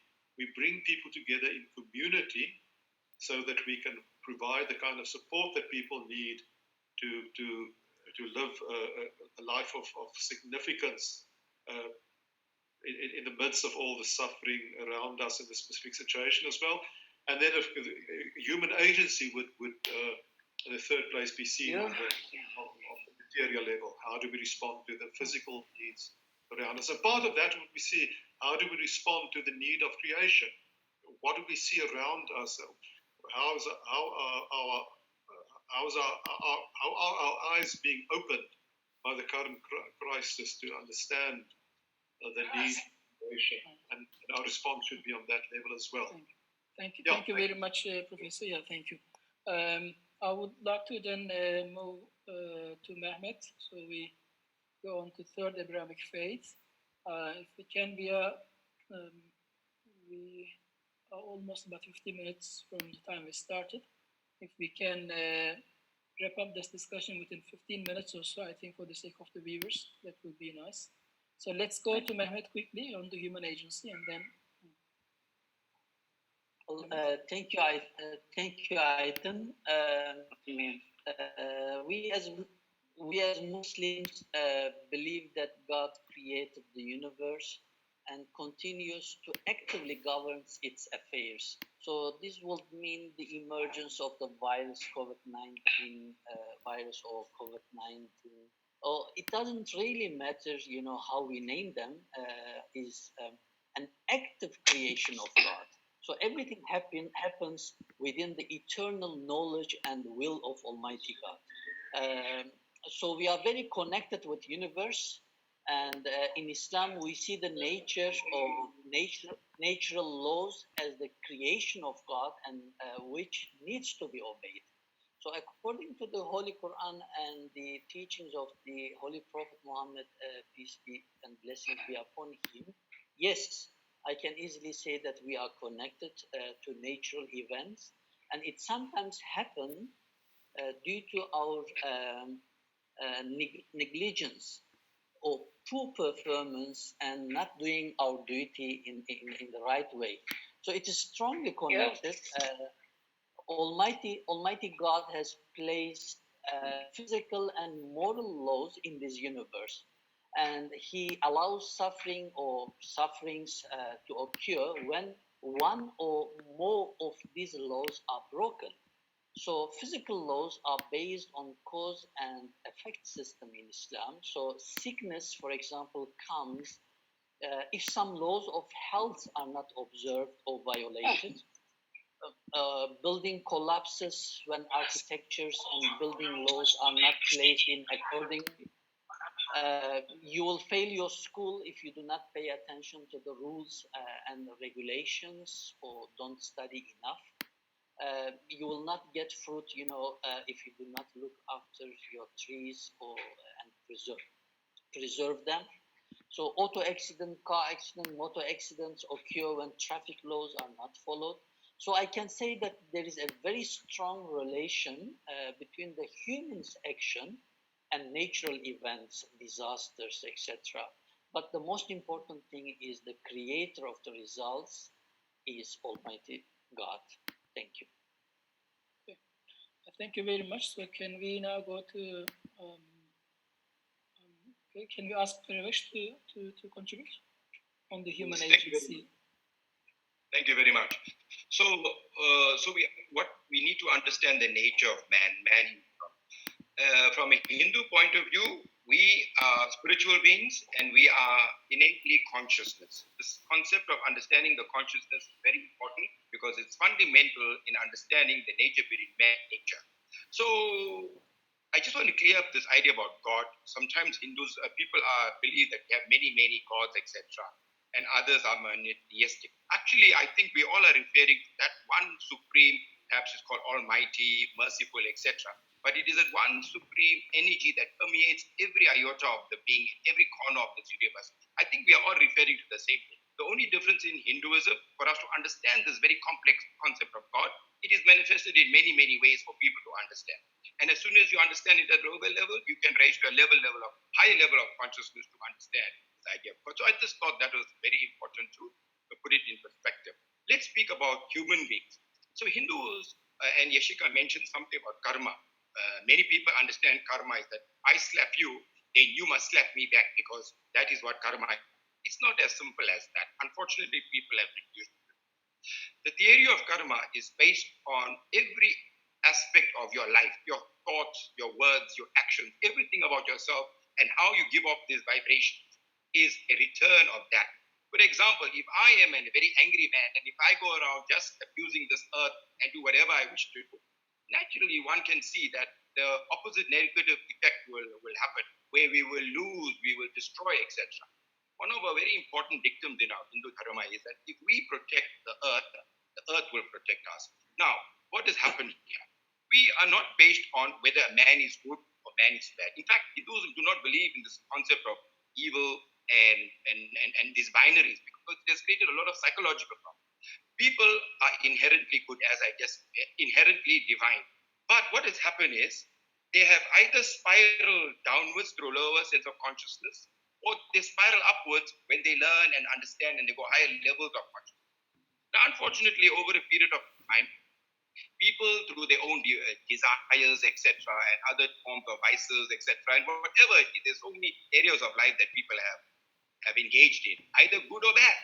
bring people together in community so that we can provide the kind of support that people need to live a life of significance in the midst of all the suffering around us in the specific situation as well. And then if human agency would in the third place be seen on the material level. How do we respond to the physical needs around us? And part of that would be see, how do we respond to the need of creation? What do we see around us? How are our eyes being opened by the current crisis to understand the need of creation? And our response should be on that level as well. Thank you very much, Professor. Yeah, thank you. I would like to then move to Mehmet. So we go on to third Abrahamic faith. If it can be we are almost about 50 minutes from the time we started. If we can wrap up this discussion within 15 minutes or so, I think for the sake of the viewers, that would be nice. So let's go to Mehmet quickly on the human agency and then. Thank you, Aydin. We as Muslims believe that God created the universe and continues to actively govern its affairs. So this would mean the emergence of the virus Covid19 virus or Covid19. Oh, it doesn't really matter, how we name them. Is an active creation of God. So everything happens within the eternal knowledge and will of Almighty God. So we are very connected with the universe. And in Islam, we see the nature of natural laws as the creation of God and which needs to be obeyed. So according to the Holy Quran and the teachings of the Holy Prophet Muhammad, peace be and blessings be upon him, yes, I can easily say that we are connected to natural events, and it sometimes happens due to our negligence or poor performance and not doing our duty in the right way. So it is strongly connected. Almighty God has placed physical and moral laws in this universe, and He allows suffering or sufferings to occur when one or more of these laws are broken. So physical laws are based on cause and effect system in Islam. So sickness, for example, comes if some laws of health are not observed or violated. Building collapses when architectures and building laws are not placed in accordingly. You will fail your school if you do not pay attention to the rules and the regulations or don't study enough. You will not get fruit, if you do not look after your trees or and preserve them. So auto accident, car accident, motor accidents occur when traffic laws are not followed. So I can say that there is a very strong relation between the human's action and natural events, disasters, etc. But the most important thing is the creator of the results is Almighty God. Thank you. Thank you very much. So can we now go to, okay, can we ask Pravesh to contribute on the human agency? Thank you very much. So, what we need to understand the nature of man. From a Hindu point of view, we are spiritual beings and we are innately consciousness. This concept of understanding the consciousness is very important because it's fundamental in understanding the nature behind man nature. So I just want to clear up this idea about God. Sometimes Hindus, people believe that they have many gods, etc., and others are monotheistic. Actually, I think we all are referring to that one supreme, perhaps it's called Almighty, merciful, etc. But it is that one supreme energy that permeates every iota of the being, every corner of this universe. I think we are all referring to the same thing. The only difference in Hinduism, for us to understand this very complex concept of God, it is manifested in many ways for people to understand. And as soon as you understand it at lower level, you can raise to a high level of consciousness to understand this idea of God. So I just thought that was very important to put it in perspective. Let's speak about human beings. So Hindus and Yashika mentioned something about karma. Many people understand karma is that I slap you, then you must slap me back because that is what karma is. It's not as simple as that. Unfortunately, people have reduced it. The theory of karma is based on every aspect of your life, your thoughts, your words, your actions, everything about yourself and how you give off these vibrations is a return of that. For example, if I am a very angry man and if I go around just abusing this earth and do whatever I wish to do, naturally one can see that the opposite negative effect will happen, where we will lose, we will destroy, etc. One of our very important dictums in our Hindu dharma is that if we protect the earth will protect us. Now, what has happened here? We are not based on whether a man is good or man is bad. In fact, Hindus do not believe in this concept of evil and these binaries because it has created a lot of psychological problems. People are inherently good, as I just inherently divine. But what has happened is they have either spiraled downwards through lower sense of consciousness, or they spiral upwards when they learn and understand and they go higher levels of consciousness. Now, unfortunately, over a period of time, people through their own desires, etc., and other forms of vices, etc., and whatever, there's so many areas of life that people have engaged in, either good or bad.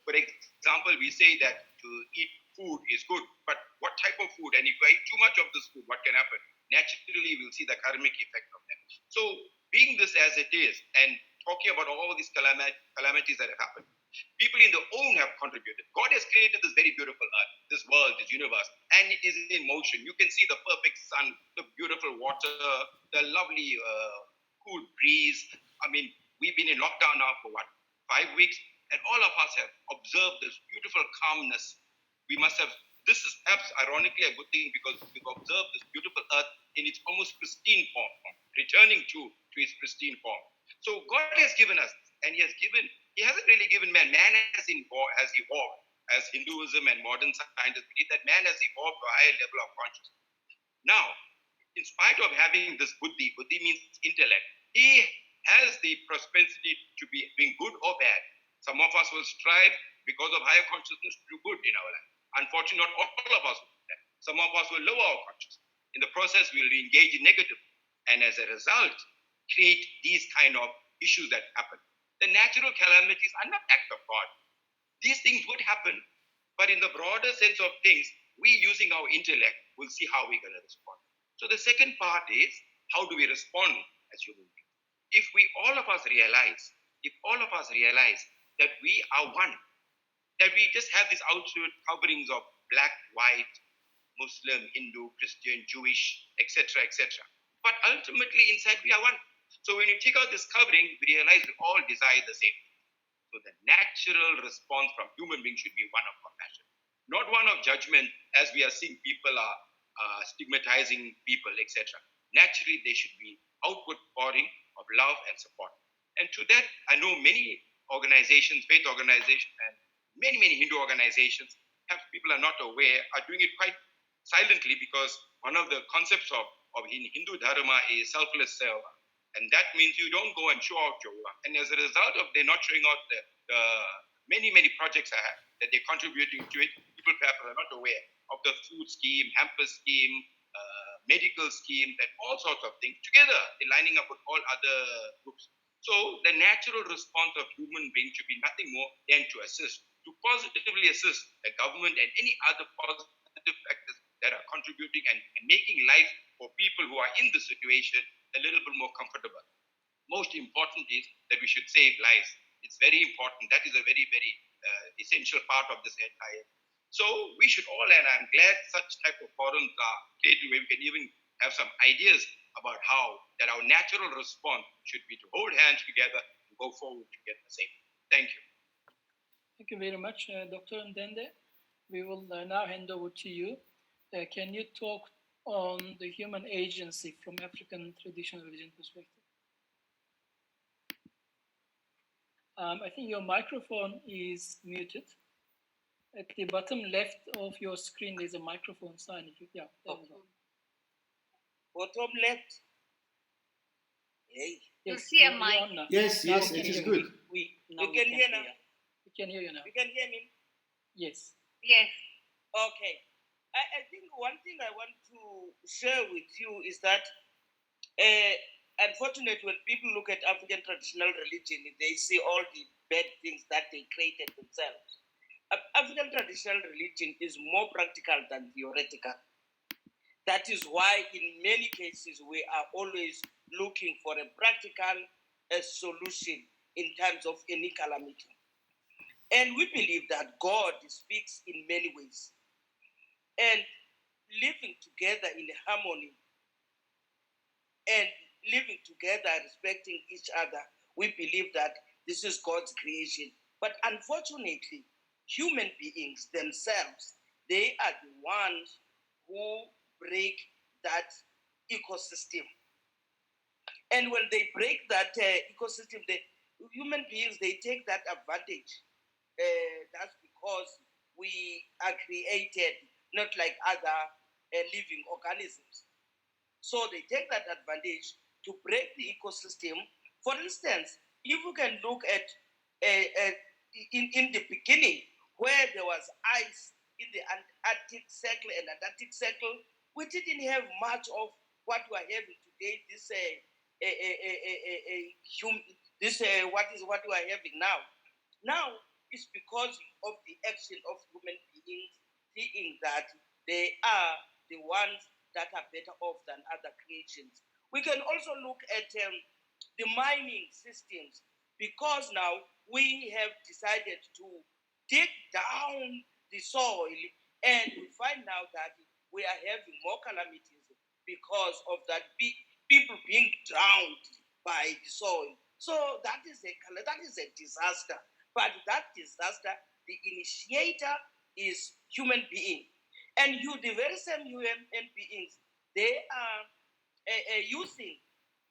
For example, we say that to eat food is good, but what type of food? And if I eat too much of this food, what can happen? Naturally, we'll see the karmic effect of that. So, being this as it is, and talking about all these calamities that have happened, people in their own have contributed. God has created this very beautiful earth, this world, this universe, and it is in motion. You can see the perfect sun, the beautiful water, the lovely cool breeze. I mean, we've been in lockdown now for 5 weeks, and all of us have observed this beautiful calmness. We must have, this is perhaps ironically a good thing because we've observed this beautiful earth in its almost pristine form, returning to its pristine form. So God has given us, and He hasn't really given man. Man has evolved, as Hinduism and modern scientists believe that man has evolved to a higher level of consciousness. Now, in spite of having this buddhi means intellect, he has the propensity to be doing good or bad. Some of us will strive because of higher consciousness to do good in our life. Unfortunately, not all of us will do that. Some of us will lower our consciousness. In the process, we will engage in negative, and as a result, create these kind of issues that happen. The natural calamities are not act of God. These things would happen, But in the broader sense of things, we using our intellect will see how we're going to respond. So the second part is, how do we respond as human beings? If all of us realize that we are one, that we just have these outward coverings of black, white, Muslim, Hindu, Christian, Jewish, etc., etc. But ultimately inside we are one. So when you take out this covering, we realize we all desire the same thing. So the natural response from human beings should be one of compassion, not one of judgment, as we are seeing people are stigmatizing people, etc. Naturally, there should be outward pouring of love and support. And to that, I know many organizations, faith organizations, and many Hindu organizations, people are not aware, are doing it quite silently, because one of the concepts of Hindu Dharma is selfless seva. And that means you don't go and show out your work. And as a result of they're not showing out the many projects I have that they're contributing to it, people perhaps are not aware of the food scheme, hamper scheme, medical scheme, and all sorts of things. Together, they're lining up with all other groups. So the natural response of human beings should be nothing more than to assist, to positively assist the government and any other positive factors that are contributing and making life for people who are in the situation a little bit more comfortable. Most important is that we should save lives. It's very important. That is a very essential part of this entire. So we should all, and I'm glad such type of forums are created where we can even have some ideas about how that our natural response should be to hold hands together and go forward to get the same. Thank you. Thank you very much, Dr. Ndende. We will now hand over to you. Can you talk on the human agency from African traditional religion perspective? I think your microphone is muted. At the bottom left of your screen, there's a microphone sign. There we go. Bottom left. Hey. You Yes, see a mic. Yes, it is good. We can hear now. We can hear you now. You can hear me? Yes. Yes. Okay. I think one thing I want to share with you is that, unfortunately, when people look at African traditional religion, they see all the bad things that they created themselves. African traditional religion is more practical than theoretical. That is why, in many cases, we are always looking for a practical solution in terms of any calamity. And we believe that God speaks in many ways. And living together in harmony and living together respecting each other, we believe that this is God's creation. But unfortunately, human beings themselves, they are the ones who break that ecosystem. And when they break that ecosystem, the human beings, they take that advantage. That's because we are created not like other living organisms. So they take that advantage to break the ecosystem. For instance, if you can look at in the beginning, where there was ice in the Arctic Circle and Antarctic Circle, we didn't have much of what we are having today. What we are having now. Now it's because of the action of human beings, thinking that they are the ones that are better off than other creations. We can also look at the mining systems, because now we have decided to dig down the soil, and we find now that we are having more calamities because of that people being drowned by the soil. So that is a disaster. But that disaster, the initiator is human being. And the very same human beings, they are using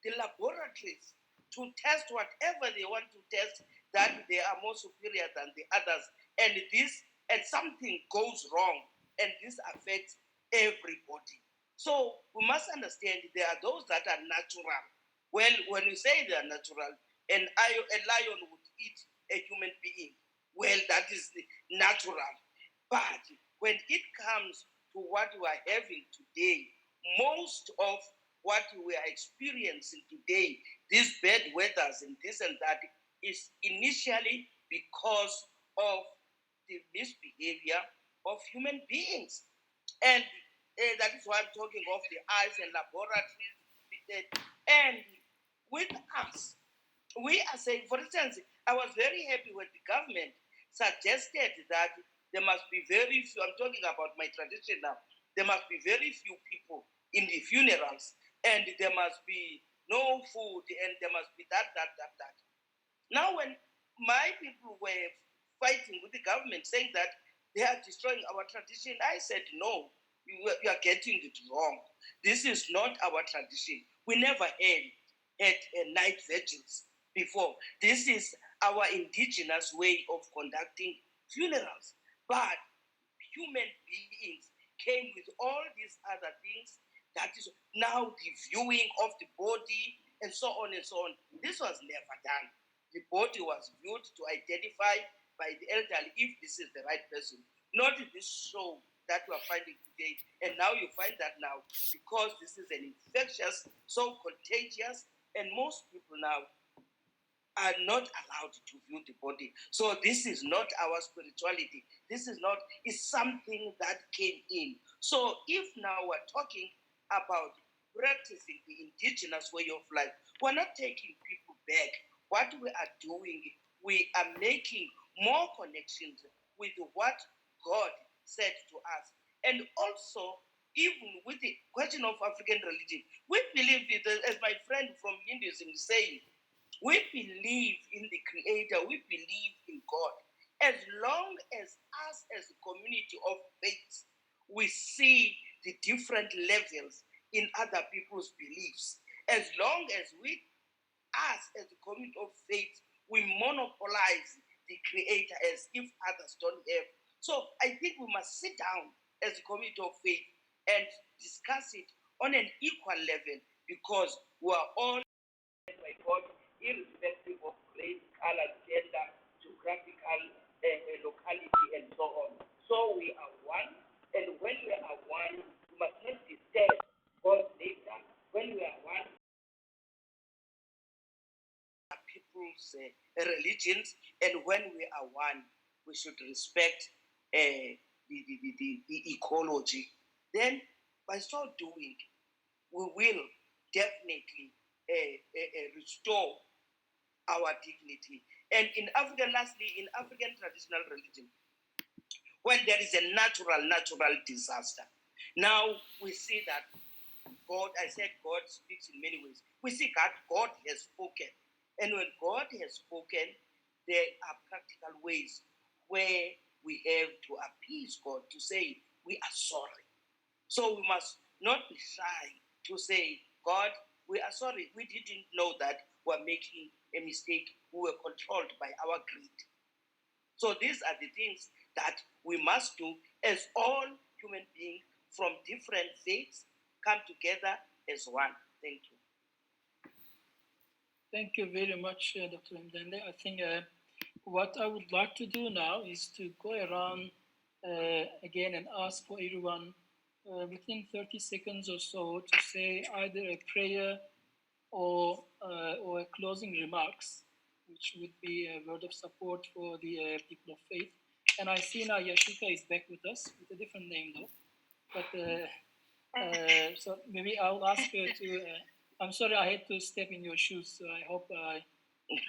the laboratories to test whatever they want to test, that they are more superior than the others. And something goes wrong, and this affects everybody. So we must understand there are those that are natural. Well, when we say they are natural, a lion would eat a human being. Well, that is natural. But when it comes to what we are having today, most of what we are experiencing today, these bad weathers and this and that, is initially because of the misbehavior of human beings. And that is why I'm talking of the eyes and laboratories. And with us, we are saying, for instance, I was very happy when the government suggested that there must be very few, I'm talking about my tradition now, there must be very few people in the funerals, and there must be no food, and there must be that. Now, when my people were fighting with the government, saying that they are destroying our tradition, I said, no, you are getting it wrong. This is not our tradition. We never had night vigils before. This is our indigenous way of conducting funerals. But human beings came with all these other things. That is now the viewing of the body and so on and so on. This was never done. The body was viewed to identify by the elderly if this is the right person. Not this show that we are finding today. And now you find that now, because this is an infectious, so contagious, and most people now are not allowed to view the body. So this is not our spirituality. This is not, it's something that came in. So if now we're talking about practicing the indigenous way of life, we're not taking people back. What we are doing, we are making more connections with what God said to us. And also, even with the question of African religion, we believe, as my friend from Hinduism is saying, we believe in the Creator, we believe in God. As long as us as a community of faith, we see the different levels in other people's beliefs. As long as us as a community of faith, we monopolize the Creator as if others don't have. So I think we must sit down as a community of faith and discuss it on an equal level, because we are all by God, irrespective of race, color, gender, geographical locality, and so on. So we are one, and when we are one, we must not disturb God's nature. When we are one, people's religions, and when we are one, we should respect the ecology. Then, by so doing, we will definitely restore our dignity. And in African, lastly, in African traditional religion, when there is a natural disaster, now we see that God, I said God speaks in many ways. We see that God has spoken. And when God has spoken, there are practical ways where we have to appease God, to say, we are sorry. So we must not be shy to say, God, we are sorry. We didn't know that we're making a mistake. We were controlled by our greed. So these are the things that we must do as all human beings from different faiths come together as one. Thank you. Thank you very much, Dr. Mdende. I think what I would like to do now is to go around again and ask for everyone within 30 seconds or so to say either a prayer or a closing remarks, which would be a word of support for the people of faith. And I see now Yashika is back with us with a different name though. But so maybe I'll ask her to. I'm sorry, I had to step in your shoes, so I hope I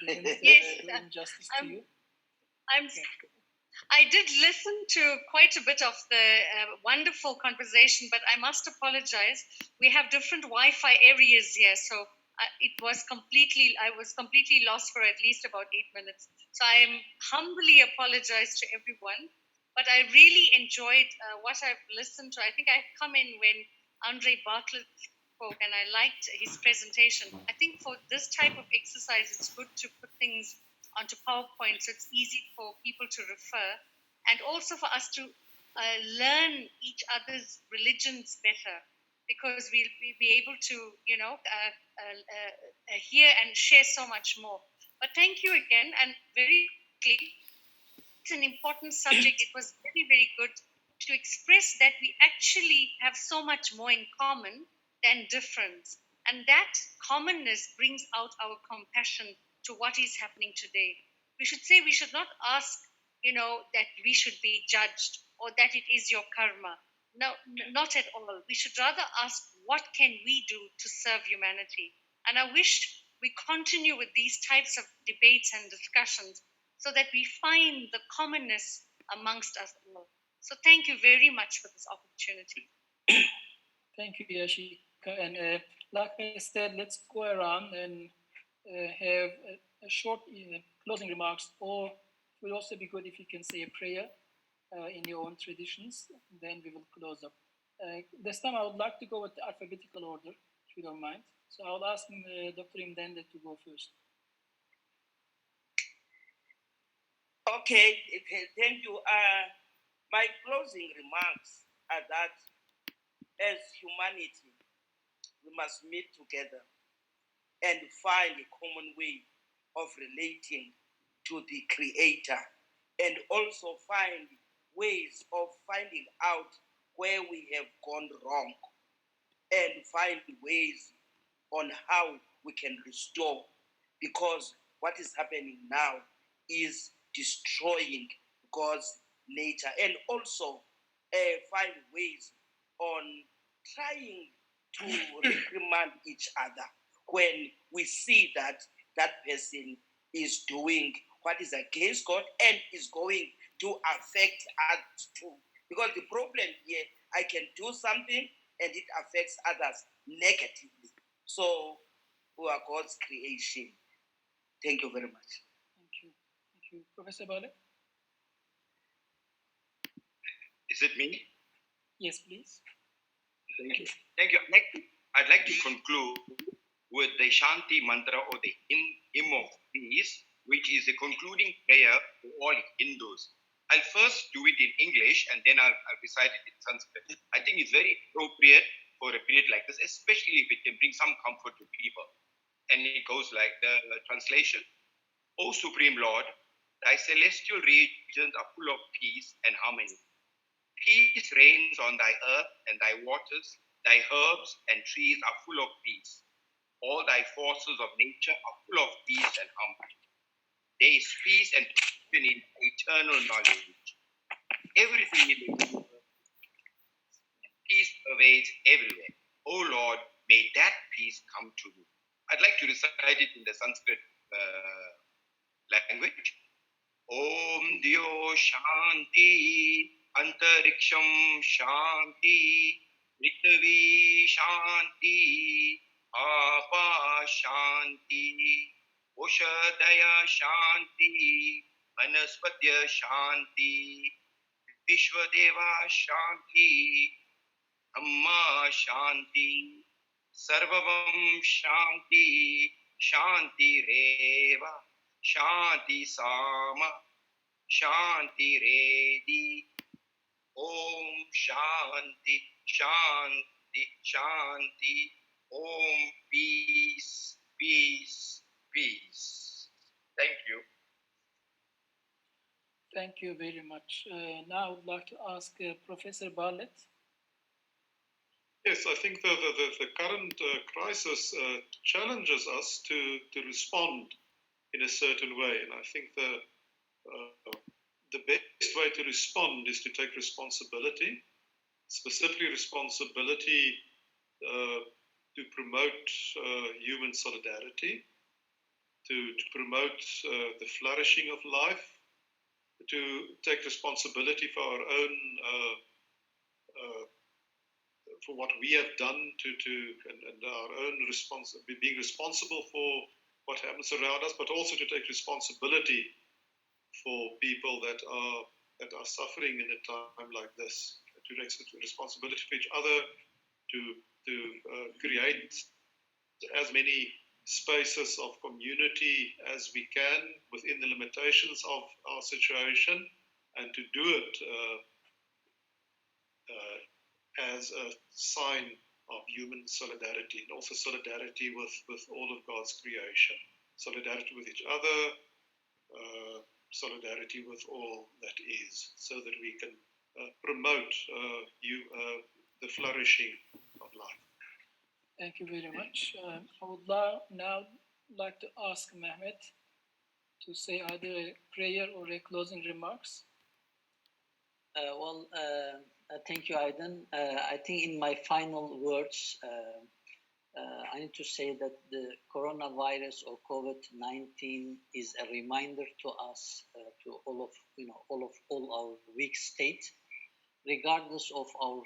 didn't do injustice to you. I did listen to quite a bit of the wonderful conversation, but I must apologize. We have different Wi-Fi areas here, so I was completely lost for at least about 8 minutes. So I am humbly apologize to everyone, but I really enjoyed what I've listened to. I think I come in when Andre Bartlett spoke, and I liked his presentation. I think for this type of exercise, it's good to put things onto PowerPoint so it's easy for people to refer, and also for us to learn each other's religions better, because we'll be able to, hear and share so much more. But thank you again, and very quickly, it's an important subject. It was very, very good to express that we actually have so much more in common than difference, and that commonness brings out our compassion to what is happening today. We should say we should not ask that we should be judged or that it is your karma. No, not at all. We should rather ask, what can we do to serve humanity? And I wish we continue with these types of debates and discussions so that we find the commonness amongst us all. So thank you very much for this opportunity. Thank you, Yashika. And like I said, let's go around and have a short closing remarks, or it will also be good if you can say a prayer in your own traditions. Then we will close up. This time I would like to go with the alphabetical order, if you don't mind. So I'll ask Dr. Imdende to go first. Okay, thank you. My closing remarks are that as humanity, we must meet together and find a common way of relating to the Creator, and also find ways of finding out where we have gone wrong, and find ways on how we can restore, because what is happening now is destroying God's nature, and also find ways on trying to reprimand each other when we see that that person is doing what is against God and is going to affect us too. Because the problem here, I can do something and it affects others negatively. So we are God's creation. Thank you very much. Thank you. Thank you. Professor Bartlett? Is it me? Yes, please. Thank you. Thank you. I'd like to conclude with the Shanti mantra, or the hymn of peace, which is a concluding prayer for all Hindus. I'll first do it in English and then I'll recite it in Sanskrit. I think it's very appropriate for a period like this, especially if it can bring some comfort to people. And it goes like the translation. O Supreme Lord, thy celestial regions are full of peace and harmony. Peace reigns on thy earth and thy waters, thy herbs and trees are full of peace. All thy forces of nature are full of peace and harmony. There is peace and in eternal knowledge. Everything in the universe, peace pervades everywhere. O Lord, may that peace come to me. I'd like to recite it in the Sanskrit language. Om Dio Shanti, Antariksham Shanti, Prithvi Shanti, Apa Shanti, Oshadaya Shanti, Vanaspatya Shanti, Vishwadeva Shanti, Amma Shanti, Sarvavam Shanti, Shanti Reva, Shanti Sama, Shanti Redi, Om Shanti, Shanti, Shanti, Om Peace, Peace, Peace. Thank you. Thank you very much. Now I would like to ask Professor Bartlett. Yes, I think the current crisis challenges us to respond in a certain way, and I think the best way to respond is to take responsibility, specifically responsibility to promote human solidarity, to promote the flourishing of life, to take responsibility for our own for what we have done and our own being responsible for what happens around us, but also to take responsibility for people that are suffering in a time like this, to take responsibility for each other, to create as many spaces of community as we can within the limitations of our situation, and to do it as a sign of human solidarity, and also solidarity with all of God's creation, solidarity with each other, solidarity with all that is, so that we can promote the flourishing of life. Thank you very much. I would now like to ask Mehmet to say either a prayer or a closing remarks? Thank you, Aydin. I think in my final words, I need to say that the coronavirus or COVID-19 is a reminder to us, to all our weak state, regardless of our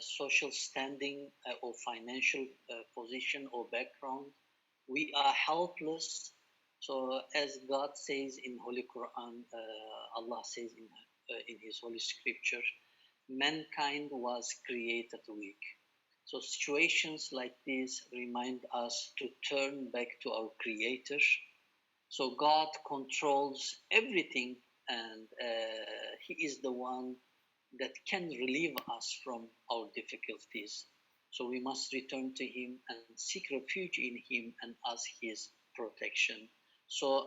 social standing or financial position or background. We are helpless. So, as God says in Holy Quran, Allah says in His Holy Scripture, mankind was created weak. So situations like this remind us to turn back to our Creator. So God controls everything, and He is the one that can relieve us from our difficulties. So we must return to Him and seek refuge in Him and ask His protection. So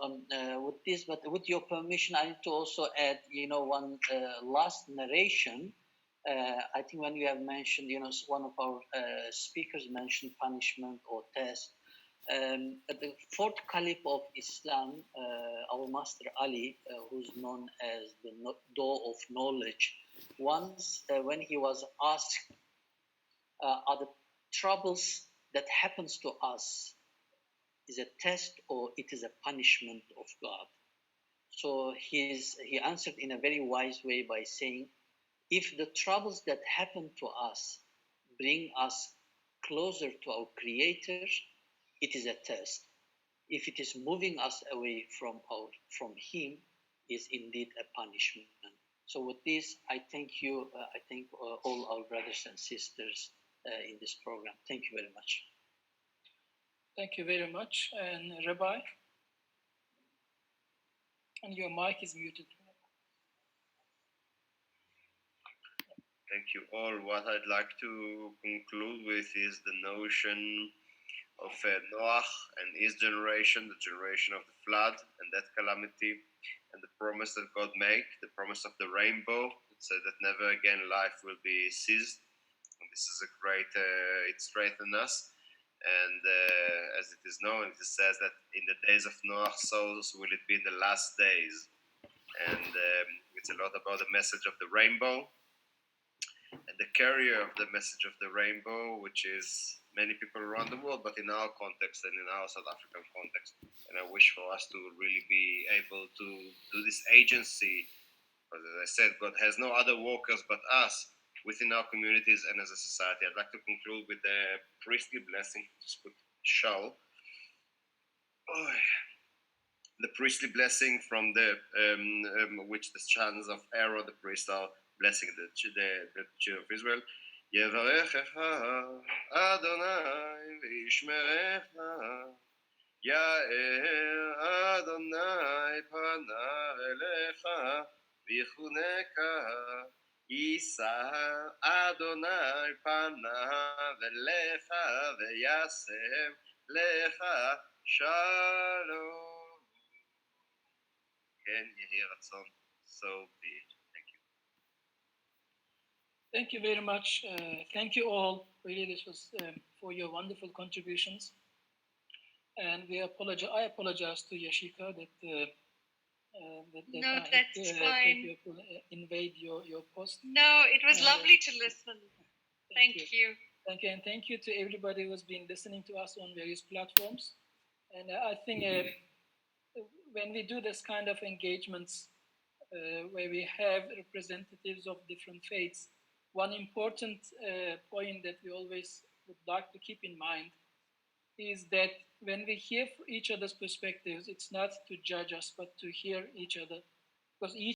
with this, but with your permission, I need to also add, one last narration. I think when you have mentioned, one of our speakers mentioned punishment or test. The fourth caliph of Islam, our Master Ali, who's known as the door of knowledge, once when he was asked, are the troubles that happens to us is a test or it is a punishment of God? So he answered in a very wise way by saying, if the troubles that happen to us bring us closer to our Creator, it is a test. If it is moving us away from Him, is indeed a punishment. So with this, I thank you. I thank all our brothers and sisters in this program. Thank you very much. Thank you very much. And Rabbi? And your mic is muted. Thank you all. What I'd like to conclude with is the notion of Noach and his generation, the generation of the flood and that calamity, and the promise that God made, the promise of the rainbow, that said that never again life will be seized. And this is a great, it strengthens us. And as it is known, it says that in the days of Noah, so will it be in the last days. And it's a lot about the message of the rainbow and the carrier of the message of the rainbow, which is many people around the world, but in our context and in our South African context. And I wish for us to really be able to do this agency, because as I said, God has no other workers but us within our communities and as a society. I'd like to conclude with the priestly blessing, just put Shal. The priestly blessing from the which the sons of Aaron, the priest, are blessing the children of Israel. Yevarechecha Adonai v'yishmerecha, Ya'er Adonai panav elecha v'yichuneka, Yisa Adonai panav elecha v'yasem lecha shalom. Ken yehi ratzon, so be it. Thank you. Thank you very much. Thank you all. Really, this was for your wonderful contributions. And I apologize to Yashika that no, that's fine. Invade your post. No, it was lovely to listen. Thank you. Thank you, and thank you to everybody who's been listening to us on various platforms. And I think when we do this kind of engagements, where we have representatives of different faiths, one important point that we always would like to keep in mind is that when we hear each other's perspectives, it's not to judge us, but to hear each other, because each